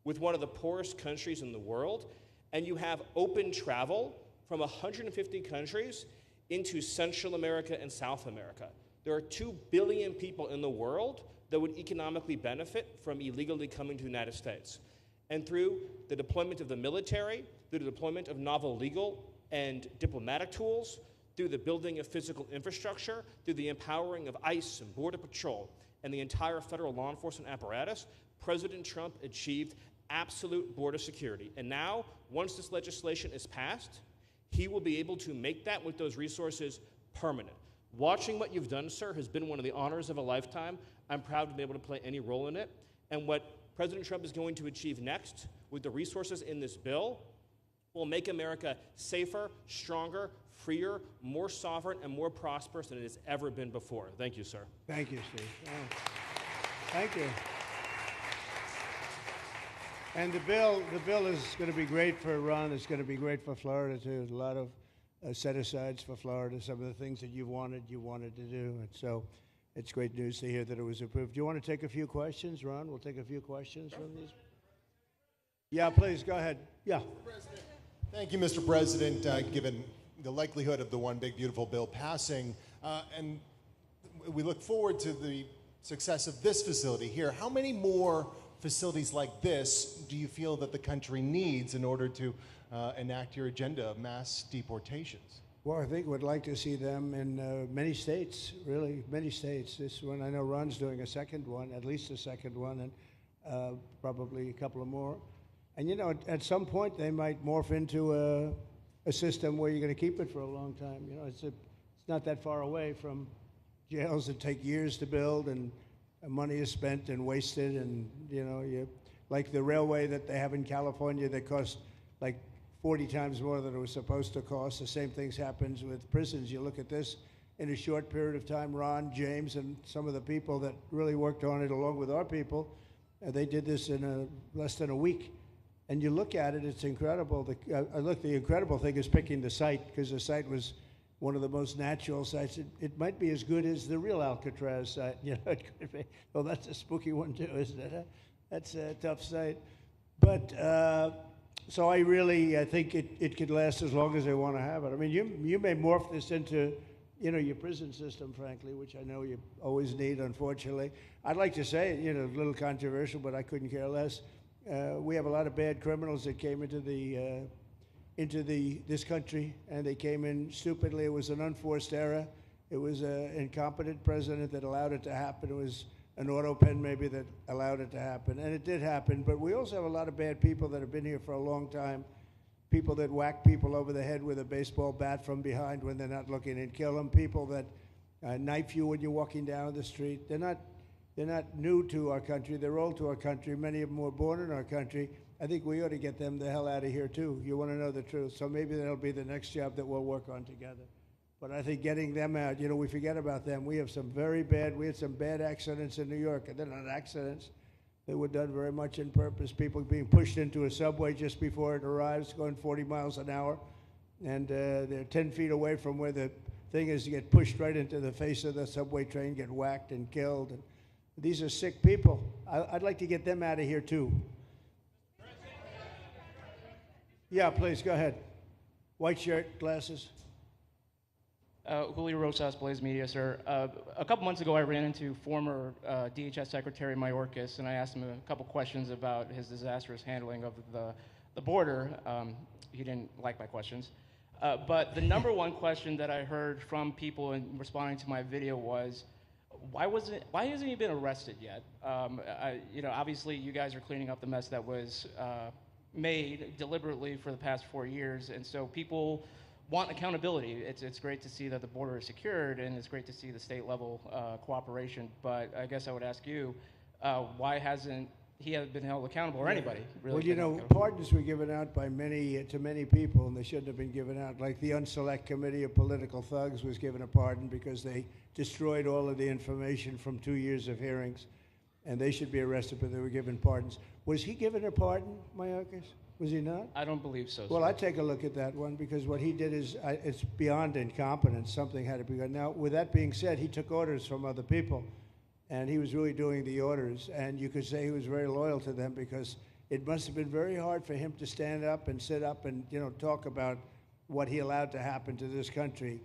with one of the poorest countries in the world, and you have open travel from 150 countries into Central America and South America. There are 2 billion people in the world that would economically benefit from illegally coming to the United States. And through the deployment of the military, through the deployment of novel legal and diplomatic tools, through the building of physical infrastructure, through the empowering of ICE and Border Patrol and the entire federal law enforcement apparatus, President Trump achieved absolute border security. And now, once this legislation is passed, he will be able to make that with those resources permanent. Watching what you've done, sir, has been one of the honors of a lifetime. I'm proud to be able to play any role in it. And what President Trump is going to achieve next with the resources in this bill will make America safer, stronger, freer, more sovereign, and more prosperous than it has ever been before. Thank you, sir. Thank you, Steve. Oh. Thank you. And the bill is going to be great for Ron. It's going to be great for Florida, too. A lot of set-asides for Florida, some of the things that you wanted to do. And so it's great news to hear that it was approved. Do you want to take a few questions, Ron? We'll take a few questions from these. Yeah, please, go ahead. Yeah. Thank you, Mr. President. Given the likelihood of the One Big Beautiful Bill passing, and we look forward to the success of this facility here, how many more facilities like this do you feel that the country needs in order to enact your agenda of mass deportations? Well, I think we'd like to see them in many states, really, many states. This one, I know Ron's doing a second one, at least a second one, and probably a couple of more. And, you know, at some point, they might morph into a system where you're going to keep it for a long time. You know, it's not that far away from jails that take years to build, and money is spent and wasted, and, you know, like the railway that they have in California that costs like 40 times more than it was supposed to cost. The same things happens with prisons. You look at this in a short period of time, Ron, James, and some of the people that really worked on it along with our people, they did this in less than a week. And you look at it, it's incredible. The incredible thing is picking the site, because the site was one of the most natural sites. It might be as good as the real Alcatraz site. You know, it could be. Well, that's a spooky one too, isn't it? Huh? That's a tough site. But so I think it could last as long as they want to have it. I mean, you may morph this into, you know, your prison system, frankly, which I know you always need, unfortunately. I'd like to say, you know, a little controversial, but I couldn't care less. We have a lot of bad criminals that came into this country, and they came in stupidly. It was an unforced error. It was an incompetent president that allowed it to happen. It was an auto pen maybe that allowed it to happen, and it did happen. But we also have a lot of bad people that have been here for a long time, people that whack people over the head with a baseball bat from behind when they're not looking and kill them, people that knife you when you're walking down the street. They're not new to our country. They're old to our country. Many of them were born in our country. I think we ought to get them the hell out of here, too. You want to know the truth. So maybe that'll be the next job that we'll work on together. But I think getting them out, you know, we forget about them. We had some bad accidents in New York. And they're not accidents. They were done very much on purpose. People being pushed into a subway just before it arrives, going 40 miles an hour. And they're 10 feet away from where the thing is to get pushed right into the face of the subway train, get whacked and killed. And these are sick people. I'd like to get them out of here, too. Yeah, please, go ahead. White shirt, glasses. Julio Rosas, Blaze Media, sir. A couple months ago, I ran into former DHS Secretary Mayorkas, and I asked him a couple questions about his disastrous handling of the border. He didn't like my questions. But the number one question that I heard from people in responding to my video was, why hasn't he been arrested yet? You know, obviously, you guys are cleaning up the mess that was made deliberately for the past 4 years, and so people want accountability. It's great to see that the border is secured, and it's great to see the state level cooperation. But I guess I would ask you, why hasn't he been held accountable, or anybody really? Well, you know, pardons were given out by to many people, and they shouldn't have been given out. Like the Unselect Committee of Political Thugs was given a pardon because they destroyed all of the information from 2 years of hearings, and they should be arrested, but they were given pardons. Was he given a pardon, Mayorkas? Was he not? I don't believe so. Well, I'd take a look at that one, because what he did is it's beyond incompetence. Something had to be done. Now, with that being said, he took orders from other people, and he was really doing the orders. And you could say he was very loyal to them, because it must have been very hard for him to stand up and sit up and, you know, talk about what he allowed to happen to this country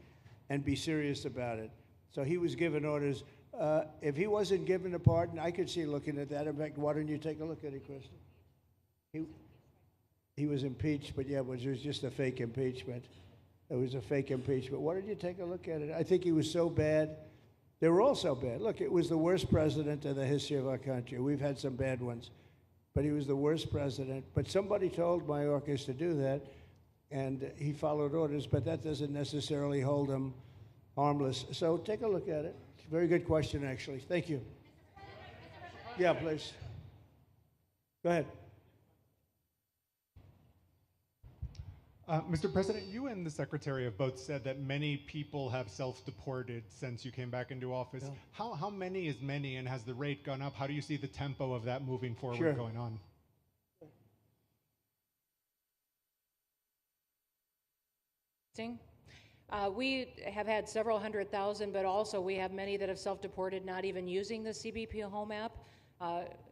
and be serious about it. So he was given orders. If he wasn't given a pardon, I could see looking at that. In fact, why don't you take a look at it, Kristen? He was impeached, but yeah, it was just a fake impeachment. It was a fake impeachment. Why don't you take a look at it? I think he was so bad. They were all so bad. Look, it was the worst president in the history of our country. We've had some bad ones, but he was the worst president. But somebody told Mayorkas to do that, and he followed orders, but that doesn't necessarily hold him harmless. So take a look at it. It's a very good question, actually. Thank you. Yeah, please. Go ahead. Mr. President, you and the Secretary have both said that many people have self-deported since you came back into office. Yeah. How many is many, and has the rate gone up? How do you see the tempo of that moving forward going on? We have had several 100,000, but also we have many that have self-deported, not even using the CBP Home app.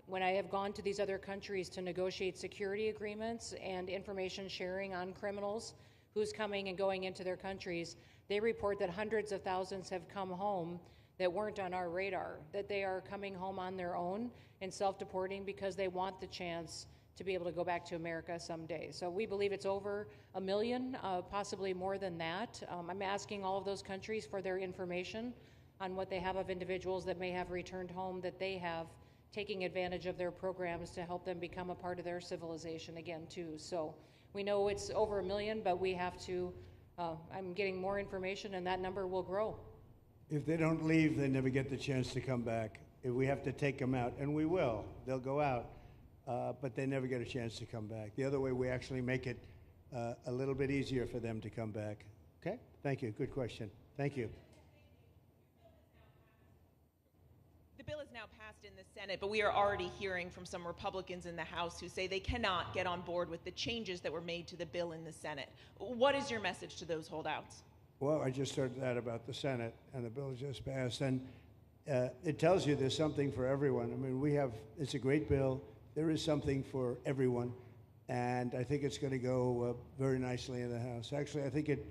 When I have gone to these other countries to negotiate security agreements and information sharing on criminals, who's coming and going into their countries, they report that hundreds of thousands have come home that weren't on our radar, that they are coming home on their own and self-deporting because they want the chance to be able to go back to America someday. So we believe it's over 1 million, possibly more than that. I'm asking all of those countries for their information on what they have of individuals that may have returned home, that they have taking advantage of their programs to help them become a part of their civilization again too. So we know it's over 1 million, but we have to, I'm getting more information and that number will grow. If they don't leave, they never get the chance to come back. If we have to take them out, and we will, they'll go out, but they never get a chance to come back. The other way, we actually make it a little bit easier for them to come back. Okay? Thank you. Good question. Thank you. The bill is now passed in the Senate, but we are already hearing from some Republicans in the House who say they cannot get on board with the changes that were made to the bill in the Senate. What is your message to those holdouts? Well, I just heard that about the Senate, and the bill just passed, and it tells you there's something for everyone. I mean, it's a great bill. There is something for everyone, and I think it's going to go very nicely in the House. Actually, I think it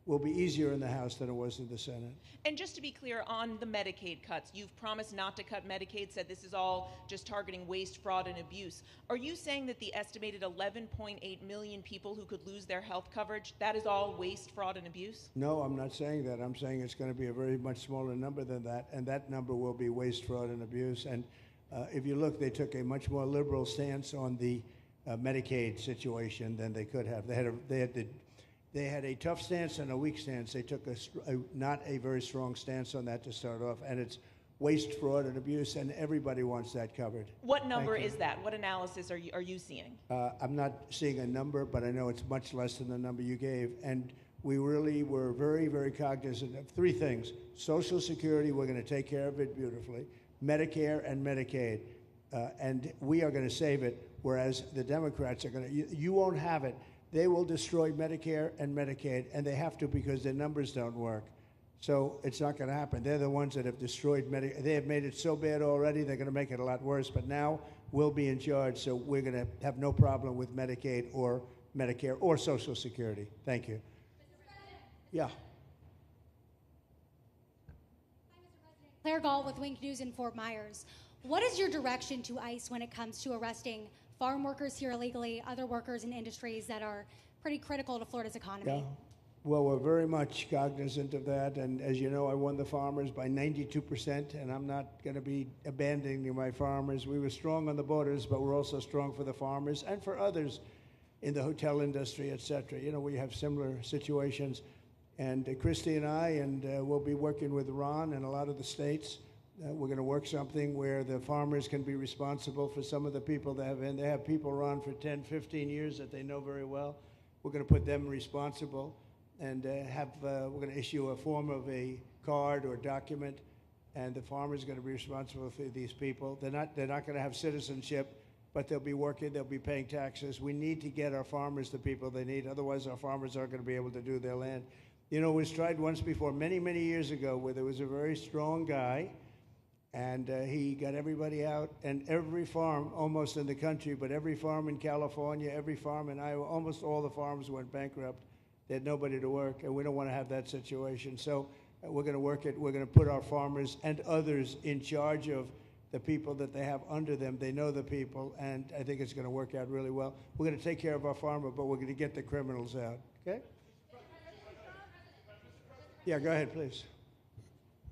will be easier in the House than it was in the Senate. And just to be clear, on the Medicaid cuts, you've promised not to cut Medicaid, said this is all just targeting waste, fraud, and abuse. Are you saying that the estimated 11.8 million people who could lose their health coverage, that is all waste, fraud, and abuse? No, I'm not saying that. I'm saying it's going to be a very much smaller number than that, and that number will be waste, fraud, and abuse. And if you look, they took a much more liberal stance on the Medicaid situation than they could have. They had a tough stance and a weak stance. They took not a very strong stance on that to start off, and it's waste, fraud, and abuse, and everybody wants that covered. What number is that? What analysis are you seeing? I'm not seeing a number, but I know it's much less than the number you gave, and we really were very, very cognizant of three things. Social Security, we're going to take care of it beautifully. Medicare and Medicaid, and we are going to save it, whereas the Democrats are going to, you won't have it. They will destroy Medicare and Medicaid, and they have to because their numbers don't work. So it's not going to happen. They're the ones that have destroyed Medicare. They have made it so bad already, they're going to make it a lot worse. But now we'll be in charge, so we're going to have no problem with Medicaid or Medicare or Social Security. Thank you. Yeah. Claire Gall with Wink News in Fort Myers. What is your direction to ICE when it comes to arresting farm workers here illegally, other workers in industries that are pretty critical to Florida's economy? Yeah. Well, we're very much cognizant of that, and as you know, I won the farmers by 92%, and I'm not going to be abandoning my farmers. We were strong on the borders, but we're also strong for the farmers and for others in the hotel industry, et cetera. You know, we have similar situations, and Christy and I, and we'll be working with Ron and a lot of the states. We're going to work something where the farmers can be responsible for some of the people they have people run for 10, 15 years that they know very well. We're going to put them responsible and we're going to issue a form of a card or document, and the farmer's going to be responsible for these people. They're not going to have citizenship, but they'll be working, they'll be paying taxes. We need to get our farmers the people they need, otherwise our farmers aren't going to be able to do their land. You know, it was tried once before, many, many years ago, where there was a very strong guy, and he got everybody out, and every farm almost in the country, but every farm in California, every farm in Iowa, almost all the farms went bankrupt. They had nobody to work, and we don't want to have that situation. So We're going to work it. We're going to put our farmers and others in charge of the people that they have under them. They know the people, and I think it's going to work out really well. We're going to take care of our farmer, but we're going to get the criminals out. Okay? Yeah, go ahead, please.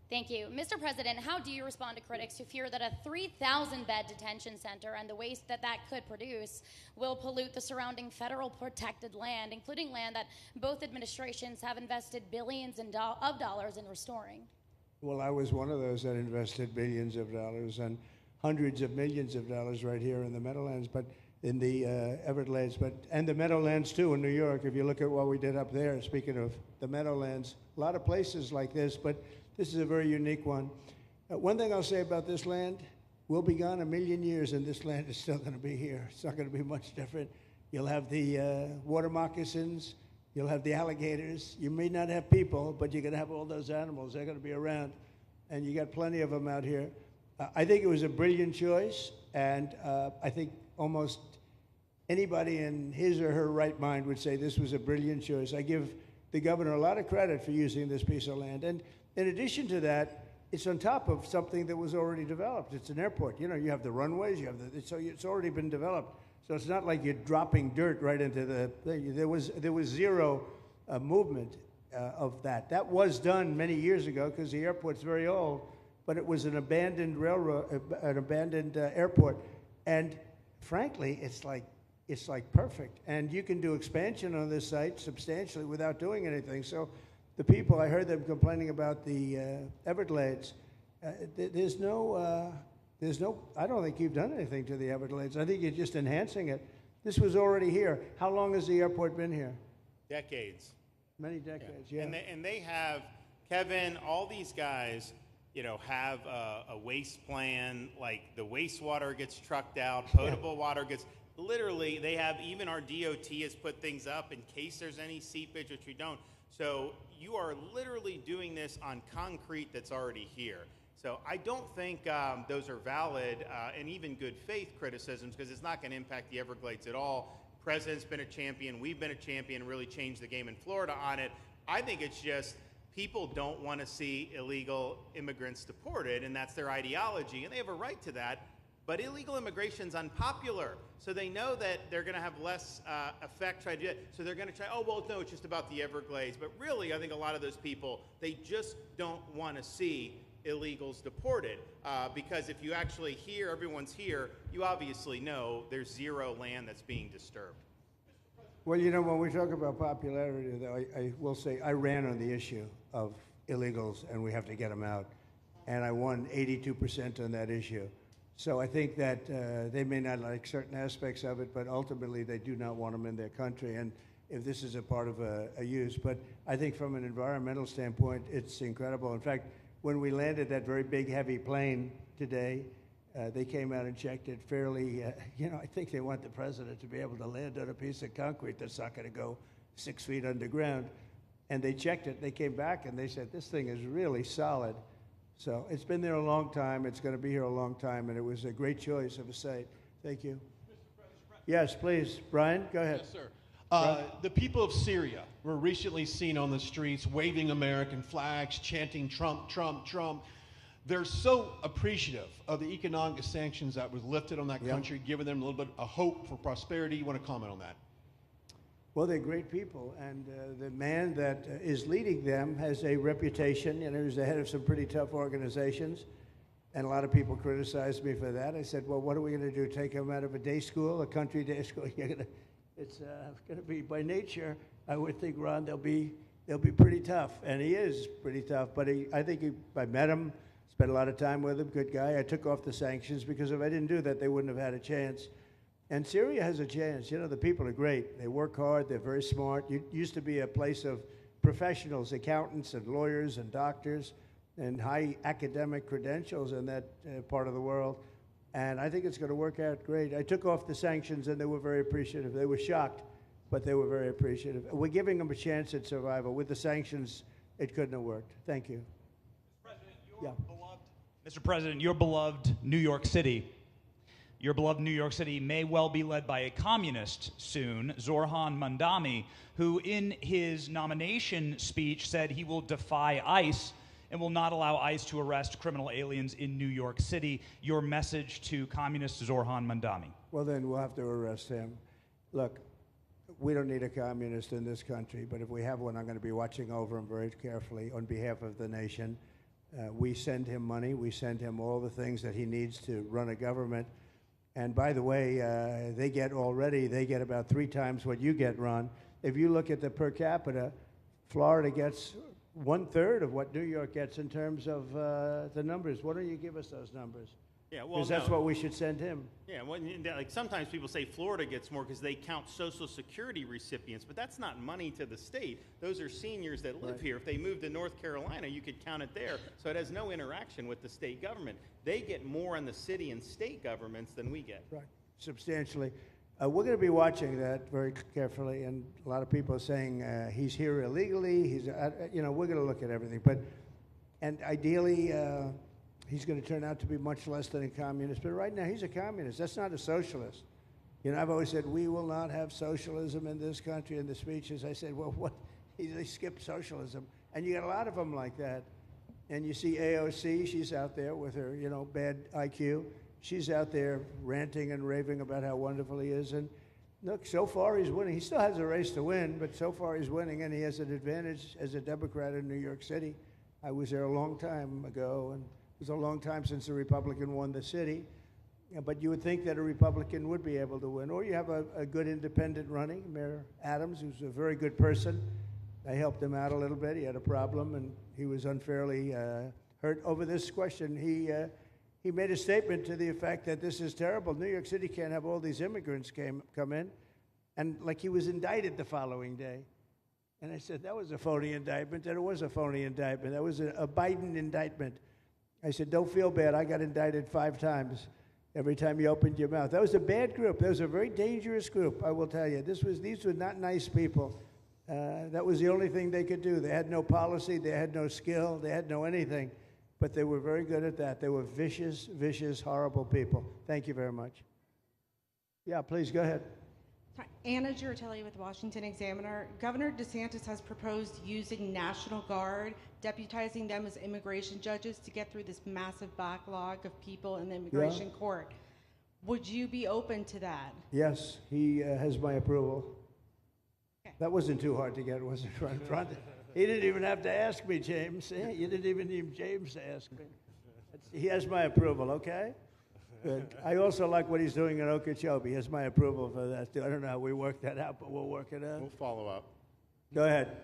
Thank you. Mr. President, how do you respond to critics who fear that a 3,000-bed detention center and the waste that that could produce will pollute the surrounding federal protected land, including land that both administrations have invested billions of dollars in restoring? Well, I was one of those that invested billions of dollars and hundreds of millions of dollars right here in the Meadowlands, but in the Everglades, and the Meadowlands too in New York. If you look at what we did up there, speaking of the Meadowlands, a lot of places like this, but this is a very unique one. One thing I'll say about this land, we'll be gone 1,000,000 years and this land is still going to be here. It's not going to be much different. You'll have the water moccasins, you'll have the alligators. You may not have people, but you're going to have all those animals. They're going to be around, and you got plenty of them out here. I think it was a brilliant choice, and I think almost anybody in his or her right mind would say this was a brilliant choice. I give the governor a lot of credit for using this piece of land. And in addition to that, it's on top of something that was already developed. It's an airport. You know, you have the runways, you have so it's already been developed. So it's not like you're dropping dirt right into the thing. There was zero movement of that. That was done many years ago because the airport's very old, but it was an abandoned railroad, an abandoned airport. And frankly, it's like perfect. And you can do expansion on this site substantially without doing anything. So the people, I heard them complaining about the Everglades. There's no, I don't think you've done anything to the Everglades. I think you're just enhancing it. This was already here. How long has the airport been here? Decades. Many decades, yeah. And they have, Kevin, all these guys, you know, have a waste plan, like the wastewater gets trucked out, potable water gets, literally, they have, even our DOT has put things up in case there's any seepage, which we don't. So you are literally doing this on concrete that's already here. So I don't think those are valid and even good faith criticisms, because it's not going to impact the Everglades at all. President's been a champion, we've been a champion, really changed the game in Florida on it. I think it's just people don't want to see illegal immigrants deported, and that's their ideology, and they have a right to that. But illegal immigration's unpopular, so they know that they're going to have less effect trying to do it. So they're going to try, oh, well, no, it's just about the Everglades. But really, I think a lot of those people, they just don't want to see illegals deported. Because if you actually hear, everyone's here, you obviously know there's zero land that's being disturbed. Well, you know, when we talk about popularity, though, I will say I ran on the issue of illegals, and we have to get them out. And I won 82% on that issue. So I think that they may not like certain aspects of it, but ultimately they do not want them in their country. And if this is a part of a use, but I think from an environmental standpoint, it's incredible. In fact, when we landed that very big, heavy plane today, they came out and checked it fairly. You know, I think they want the president to be able to land on a piece of concrete that's not going to go 6 feet underground. And they checked it. They came back and they said, this thing is really solid. So it's been there a long time. It's going to be here a long time, and it was a great choice of a site. Thank you. Yes, please. Brian, go ahead. Yes, sir. The people of Syria were recently seen on the streets waving American flags, chanting Trump, Trump, Trump. They're so appreciative of the economic sanctions that was lifted on that country, giving them a little bit of hope for prosperity. You want to comment on that? Well, they're great people, and the man that is leading them has a reputation. You know, he's the head of some pretty tough organizations, and a lot of people criticized me for that. I said, well, what are we going to do, take him out of a day school, a country day school? It's going to be, by nature, I would think, Ron, they'll be pretty tough, and he is pretty tough, but I think I met him, spent a lot of time with him, good guy. I took off the sanctions because if I didn't do that, they wouldn't have had a chance. And Syria has a chance. You know, the people are great. They work hard. They're very smart. It used to be a place of professionals, accountants and lawyers and doctors and high academic credentials in that part of the world. And I think it's going to work out great. I took off the sanctions, and they were very appreciative. They were shocked, but they were very appreciative. We're giving them a chance at survival. With the sanctions, it couldn't have worked. Thank you. Mr. President, your beloved New York City Your beloved New York City may well be led by a communist soon, Zorhan Mandami, who in his nomination speech said he will defy ICE and will not allow ICE to arrest criminal aliens in New York City. Your message to communist Zorhan Mandami. Well, then we'll have to arrest him. Look, we don't need a communist in this country, but if we have one, I'm going to be watching over him very carefully on behalf of the nation. We send him money. We send him all the things that he needs to run a government. And by the way, they get about 3 times what you get, Ron. If you look at the per capita, Florida gets 1/3 of what New York gets in terms of the numbers. Why don't you give us those numbers? Yeah, well, Because that's what we should send him. Yeah, well, like sometimes people say Florida gets more because they count Social Security recipients, but that's not money to the state. Those are seniors that live here. If they moved to North Carolina, you could count it there. So it has no interaction with the state government. They get more on the city and state governments than we get. Right, substantially. We're going to be watching that very carefully, and a lot of people are saying he's here illegally. We're going to look at everything, and ideally. He's going to turn out to be much less than a communist. But right now, he's a communist. That's not a socialist. I've always said, we will not have socialism in this country. In the speeches, I said, well, what? They skipped socialism. And you got a lot of them like that. And you see AOC, she's out there with her, bad IQ. She's out there ranting and raving about how wonderful he is. And look, so far he's winning. He still has a race to win, but so far he's winning, and he has an advantage as a Democrat in New York City. I was there a long time ago, and it was a long time since a Republican won the city, but you would think that a Republican would be able to win. Or you have a good independent running, Mayor Adams, who's a very good person. I helped him out a little bit. He had a problem, and he was unfairly hurt over this question. He made a statement to the effect that this is terrible. New York City can't have all these immigrants come in, and like he was indicted the following day. And I said, that was a phony indictment, and it was a phony indictment. That was a Biden indictment. I said, don't feel bad. I got indicted 5 times every time you opened your mouth. That was a bad group. That was a very dangerous group, I will tell you. These were not nice people. That was the only thing they could do. They had no policy. They had no skill. They had no anything. But they were very good at that. They were vicious, vicious, horrible people. Thank you very much. Yeah, please go ahead. Anna Giratelli with Washington Examiner. Governor DeSantis has proposed using National Guard, deputizing them as immigration judges to get through this massive backlog of people in the immigration court. Would you be open to that? Yes, he has my approval. Okay. That wasn't too hard to get, was it, Ron? He didn't even have to ask me, James. You didn't even need James to ask me. He has my approval, okay? Good. I also like what he's doing in Okeechobee. He has my approval for that, too. I don't know how we work that out, but we'll work it out. We'll follow up. Go ahead.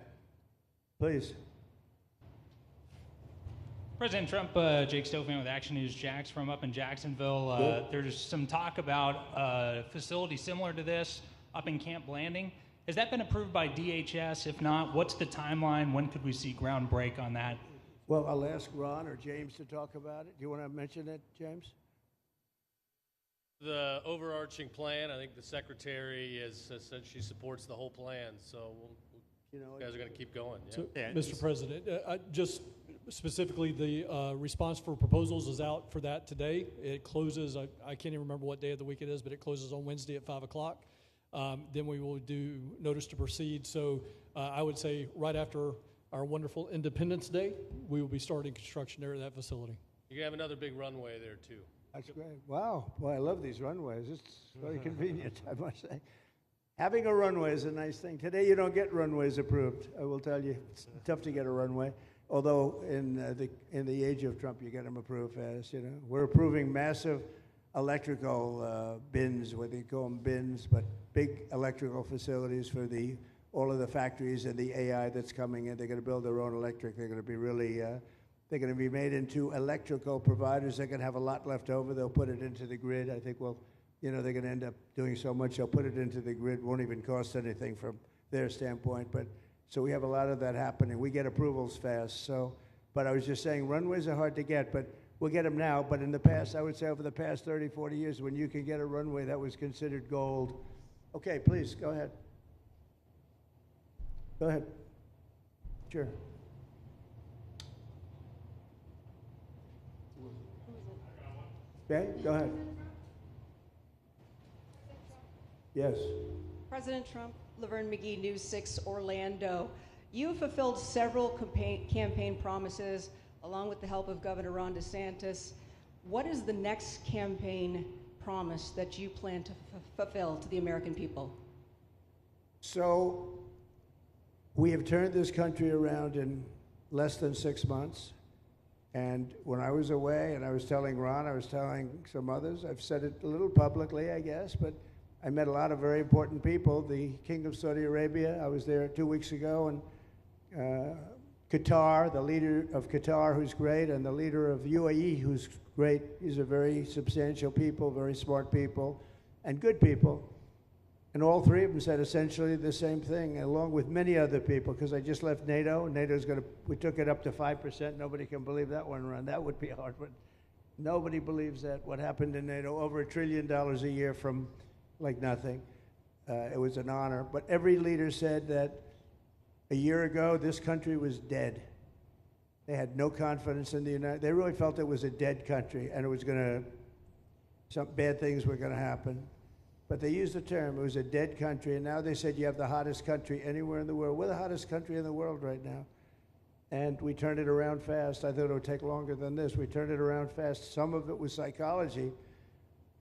Please. President Trump, Jake Stofan with Action News Jax from up in Jacksonville. There's some talk about a facility similar to this up in Camp Blanding. Has that been approved by DHS? If not, what's the timeline? When could we see ground break on that? Well, I'll ask Ron or James to talk about it. Do you want to mention it, James? The overarching plan, I think the secretary has said she supports the whole plan, so you guys are going to keep going. Yeah? So, Mr. President, just specifically, the response for proposals is out for that today. It closes, I can't even remember what day of the week it is, but it closes on Wednesday at 5 o'clock. Then we will do notice to proceed. So I would say right after our wonderful Independence Day, we will be starting construction there at that facility. You're going to have another big runway there, too. That's great. Wow. Boy, I love these runways. It's very convenient, I must say. Having a runway is a nice thing. Today, you don't get runways approved. I will tell you, it's tough to get a runway. Although in the age of Trump, you get them approved fast. We're approving massive electrical bins, what they call them bins, but big electrical facilities for all of the factories and the AI that's coming in. They're going to build their own electric. They're going to be really. They're going to be made into electrical providers. They're going to have a lot left over. They'll put it into the grid. I think, they're going to end up doing so much. They'll put it into the grid. Won't even cost anything from their standpoint. So we have a lot of that happening. We get approvals fast. But I was just saying, runways are hard to get, but we'll get them now. But in the past, I would say over the past 30, 40 years, when you can get a runway, that was considered gold. Okay, please, go ahead. Go ahead. Sure. Okay, go ahead. Yes. President Trump, Laverne McGee, News 6 Orlando. You have fulfilled several campaign promises along with the help of Governor Ron DeSantis. What is the next campaign promise that you plan to fulfill to the American people? So we have turned this country around in less than 6 months. And when I was away, and I was telling Ron, I was telling some others, I've said it a little publicly, I guess, but I met a lot of very important people. The King of Saudi Arabia, I was there 2 weeks ago, and Qatar, the leader of Qatar, who's great, and the leader of UAE, who's great. These are very substantial people, very smart people, and good people. And all three of them said essentially the same thing, along with many other people, because I just left NATO. NATO's we took it up to 5%. Nobody can believe that one run. That would be hard, but nobody believes that. What happened in NATO, over $1 trillion a year from like nothing. It was an honor. But every leader said that a year ago, this country was dead. They had no confidence in the United. They really felt it was a dead country, and it was some bad things were going to happen. But they used the term, it was a dead country, and now they said you have the hottest country anywhere in the world. We're the hottest country in the world right now. And we turned it around fast. I thought it would take longer than this. We turned it around fast. Some of it was psychology,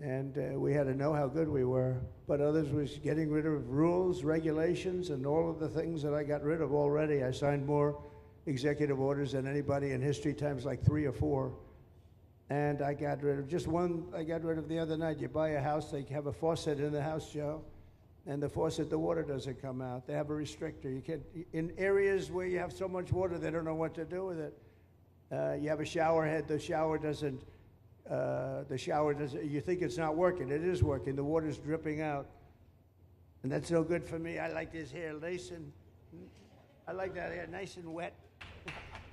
and we had to know how good we were. But others was getting rid of rules, regulations, and all of the things that I got rid of already. I signed more executive orders than anybody in history, times like 3 or 4. And I got rid of just one. I got rid of the other night. You buy a house, they have a faucet in the house, Joe, and the faucet, the water doesn't come out. They have a restrictor. You can't, in areas where you have so much water, they don't know what to do with it. You have a shower head, the shower doesn't, you think it's not working. It is working. The water's dripping out. And that's no good for me. I like this hair I like that hair nice and wet.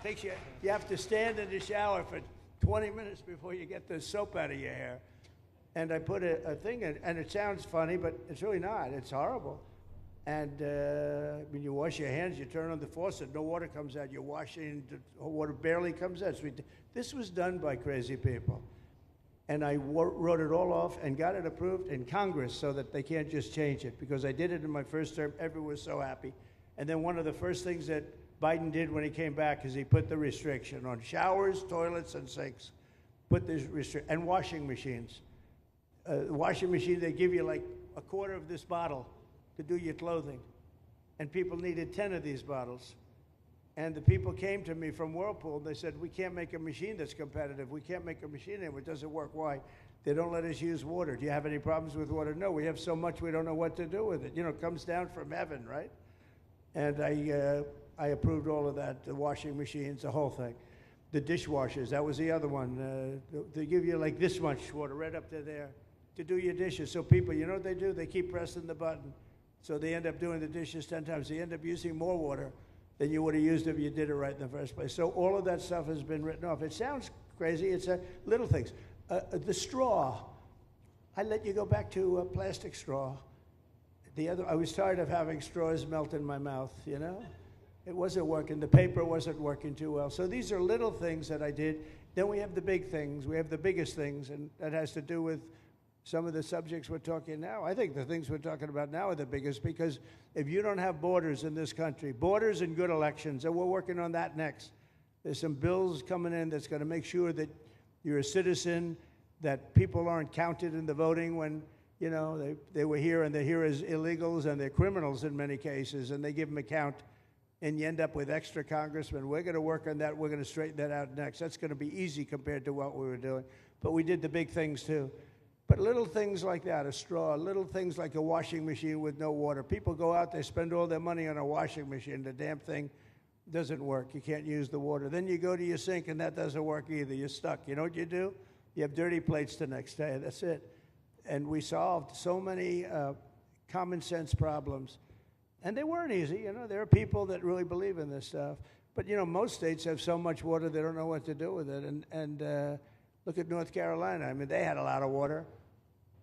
Takes you have to stand in the shower for 20 minutes before you get the soap out of your hair. And I put a thing in, and it sounds funny, but it's really not. It's horrible. And when you wash your hands, you turn on the faucet, no water comes out. You're washing, the water barely comes out. This was done by crazy people. And I wrote it all off and got it approved in Congress so that they can't just change it, because I did it in my first term. Everyone was so happy. And then one of the first things that Biden did when he came back is he put the restriction on showers, toilets, and sinks. Put this restriction, and washing machines. Washing machine, they give you like a quarter of this bottle to do your clothing. And people needed 10 of these bottles. And the people came to me from Whirlpool, and they said, we can't make a machine that's competitive. We can't make a machine anymore. It doesn't work. Why? They don't let us use water. Do you have any problems with water? No, we have so much we don't know what to do with it. You know, it comes down from heaven, right? And I approved all of that, the washing machines, the whole thing. The dishwashers, that was the other one. They give you like this much water right up to there to do your dishes. So people, you know what they do? They keep pressing the button. So they end up doing the dishes 10 times. They end up using more water than you would have used if you did it right in the first place. So all of that stuff has been written off. It sounds crazy. It's little things. The straw, I let you go back to a plastic straw. I was tired of having straws melt in my mouth, you know? It wasn't working. The paper wasn't working too well. So these are little things that I did. Then we have the big things. We have the biggest things, and that has to do with some of the subjects we're talking now. I think the things we're talking about now are the biggest, because if you don't have borders in this country, borders and good elections, and we're working on that next. There's some bills coming in that's going to make sure that you're a citizen, that people aren't counted in the voting when, you know, they were here and they're here as illegals and they're criminals in many cases, and they give them a count. And you end up with extra congressmen. We're going to work on that. We're going to straighten that out next. That's going to be easy compared to what we were doing. But we did the big things, too. But little things like that, a straw, little things like a washing machine with no water. People go out, they spend all their money on a washing machine. The damn thing doesn't work. You can't use the water. Then you go to your sink, and that doesn't work either. You're stuck. You know what you do? You have dirty plates the next day. That's it. And we solved so many common sense problems. And they weren't easy, you know. There are people that really believe in this stuff. But, you know, most states have so much water they don't know what to do with it. And look at North Carolina. I mean, they had a lot of water,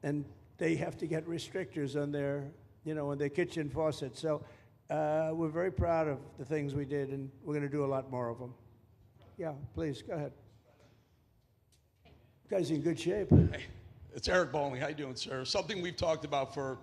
and they have to get restrictors on their, you know, on their kitchen faucets. So we're very proud of the things we did, and we're going to do a lot more of them. Yeah, please, go ahead. You guys in good shape. Hey, it's Eric Bowling. How you doing, sir? Something we've talked about for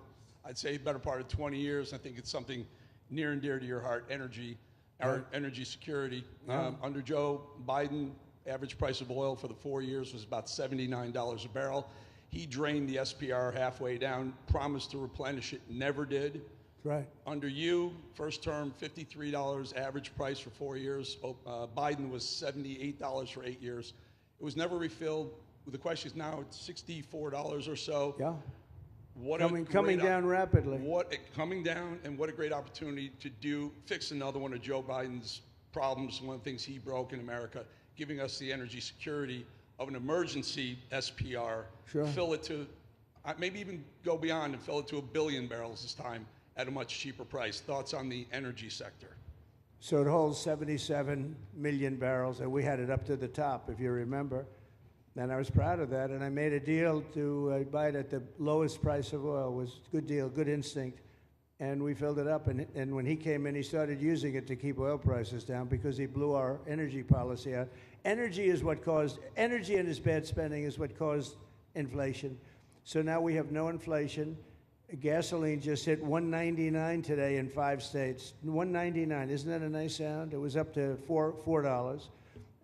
I'd say better part of 20 years. I think it's something near and dear to your heart, energy, our energy security. Under Joe Biden, average price of oil for the 4 years was about $79 a barrel. He drained the SPR halfway down, promised to replenish it, never did. Right. Under you, first term, $53 average price for 4 years. Biden was $78 for 8 years. It was never refilled. The question is now it's $64 or so. Yeah. What coming down rapidly. Coming down, and what a great opportunity to fix another one of Joe Biden's problems, one of the things he broke in America, giving us the energy security of an emergency SPR. Sure. Fill it to, maybe even go beyond and fill it to 1 billion barrels this time at a much cheaper price. Thoughts on the energy sector? So it holds 77 million barrels, and we had it up to the top, if you remember. And I was proud of that, and I made a deal to buy it at the lowest price of oil. It was a good deal, good instinct. And we filled it up, and when he came in, he started using it to keep oil prices down because he blew our energy policy out. Energy and his bad spending is what caused inflation. So now we have no inflation. Gasoline just hit $1.99 today in 5 states. $1.99, isn't that a nice sound? It was up to $4.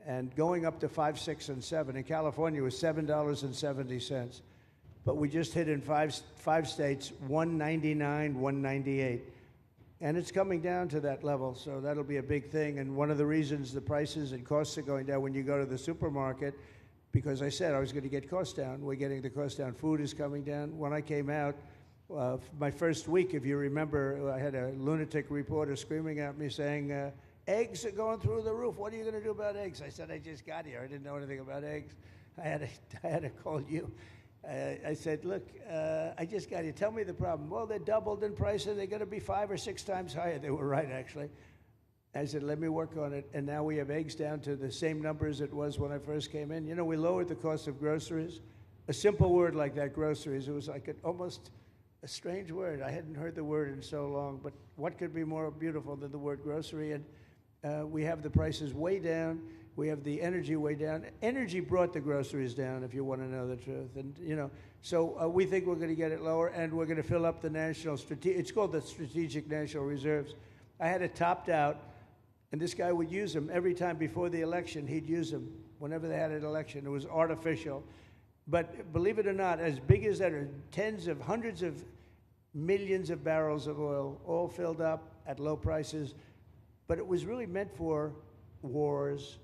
And going up to $5, $6, and $7. In California, it was $7.70. But we just hit in five states $1.99, $1.98. And it's coming down to that level, so that'll be a big thing. And one of the reasons the prices and costs are going down when you go to the supermarket, because I said I was going to get costs down. We're getting the costs down. Food is coming down. When I came out, my first week, if you remember, I had a lunatic reporter screaming at me saying, eggs are going through the roof. What are you going to do about eggs? I said, I just got here. I didn't know anything about eggs. I had to call you. I said, look, I just got here. Tell me the problem. Well, they're doubled in price, and they're going to be 5 or 6 times higher. They were right, actually. I said, let me work on it. And now we have eggs down to the same numbers it was when I first came in. You know, we lowered the cost of groceries. A simple word like that, groceries, it was like almost a strange word. I hadn't heard the word in so long, but what could be more beautiful than the word grocery? And we have the prices way down. We have the energy way down. Energy brought the groceries down, if you want to know the truth. And, you know, so we think we're going to get it lower, and we're going to fill up the it's called the Strategic National Reserves. I had it topped out, and this guy would use them every time before the election. He'd use them whenever they had an election. It was artificial. But believe it or not, as big as that are hundreds of millions of barrels of oil, all filled up at low prices. But it was really meant for wars,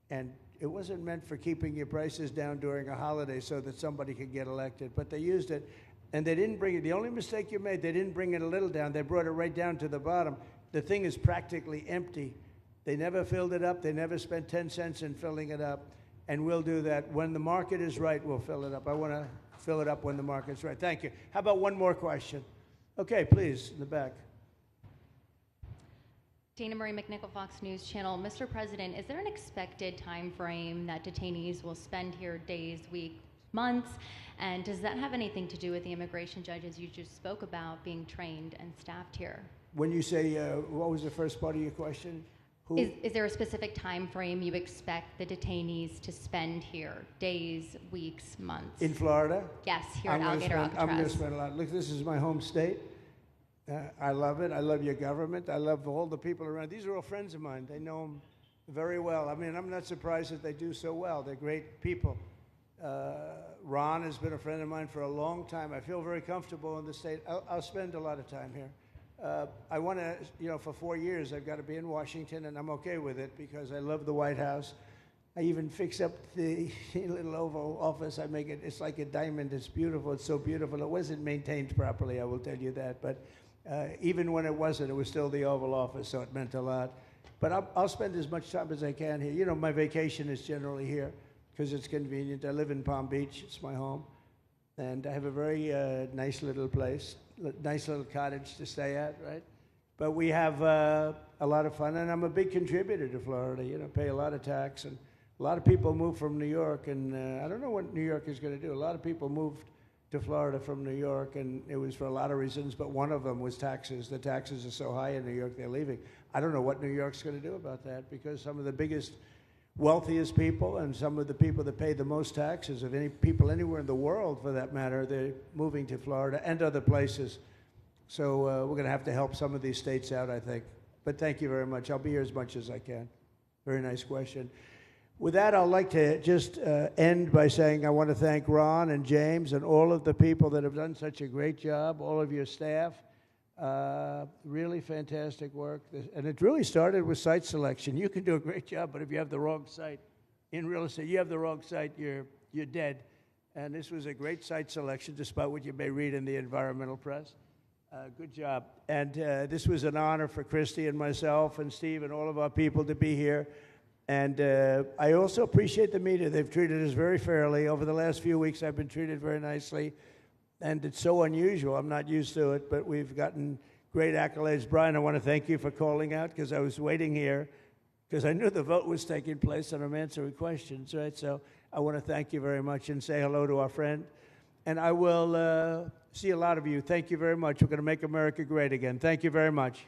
and it wasn't meant for keeping your prices down during a holiday so that somebody could get elected. But they used it, and they didn't bring it. The only mistake you made, they didn't bring it a little down. They brought it right down to the bottom. The thing is practically empty. They never filled it up. They never spent 10 cents in filling it up. And we'll do that. When the market is right, we'll fill it up. I want to fill it up when the market's right. Thank you. How about one more question? Okay, please, in the back. Dana Marie McNichol, Fox News Channel. Mr. President, is there an expected time frame that detainees will spend here, days, weeks, months? And does that have anything to do with the immigration judges you just spoke about being trained and staffed here? When you say, what was the first part of your question? Is there a specific time frame you expect the detainees to spend here? Days, weeks, months? In Florida? Yes, here at Alligator Alcatraz. I'm going to spend a lot. Look, this is my home state. I love it. I love your government. I love all the people around. These are all friends of mine. They know them very well. I mean, I'm not surprised that they do so well. They're great people. Ron has been a friend of mine for a long time. I feel very comfortable in the state. I'll spend a lot of time here. I want to, for 4 years, I've got to be in Washington, and I'm okay with it because I love the White House. I even fix up the little Oval Office. I make it, it's like a diamond. It's beautiful. It's so beautiful. It wasn't maintained properly, I will tell you that. But even when it wasn't, it was still the Oval Office, so it meant a lot. But I'll spend as much time as I can here. My vacation is generally here because it's convenient. I live in Palm Beach. It's my home. And I have a very nice little place, nice little cottage to stay at, right? But we have a lot of fun, and I'm a big contributor to Florida, pay a lot of tax. And a lot of people move from New York, and I don't know what New York is going to do. A lot of people moved to Florida from New York, and it was for a lot of reasons, but one of them was taxes. The taxes are so high in New York, they're leaving. I don't know what New York's going to do about that, because some of the biggest, wealthiest people and some of the people that pay the most taxes of any people anywhere in the world, for that matter, they're moving to Florida and other places. So we're going to have to help some of these states out, I think. But thank you very much. I'll be here as much as I can. Very nice question. With that, I'd like to just end by saying I want to thank Ron and James and all of the people that have done such a great job, all of your staff. Really fantastic work. And it really started with site selection. You can do a great job, but if you have the wrong site in real estate, you have the wrong site, you're dead. And this was a great site selection, despite what you may read in the environmental press. Good job. And this was an honor for Christy and myself and Steve and all of our people to be here. And I also appreciate the media. They've treated us very fairly. Over the last few weeks, I've been treated very nicely. And it's so unusual. I'm not used to it, but we've gotten great accolades. Brian, I want to thank you for calling out, because I was waiting here, because I knew the vote was taking place and I'm answering questions, right? So I want to thank you very much and say hello to our friend. And I will see a lot of you. Thank you very much. We're going to make America great again. Thank you very much.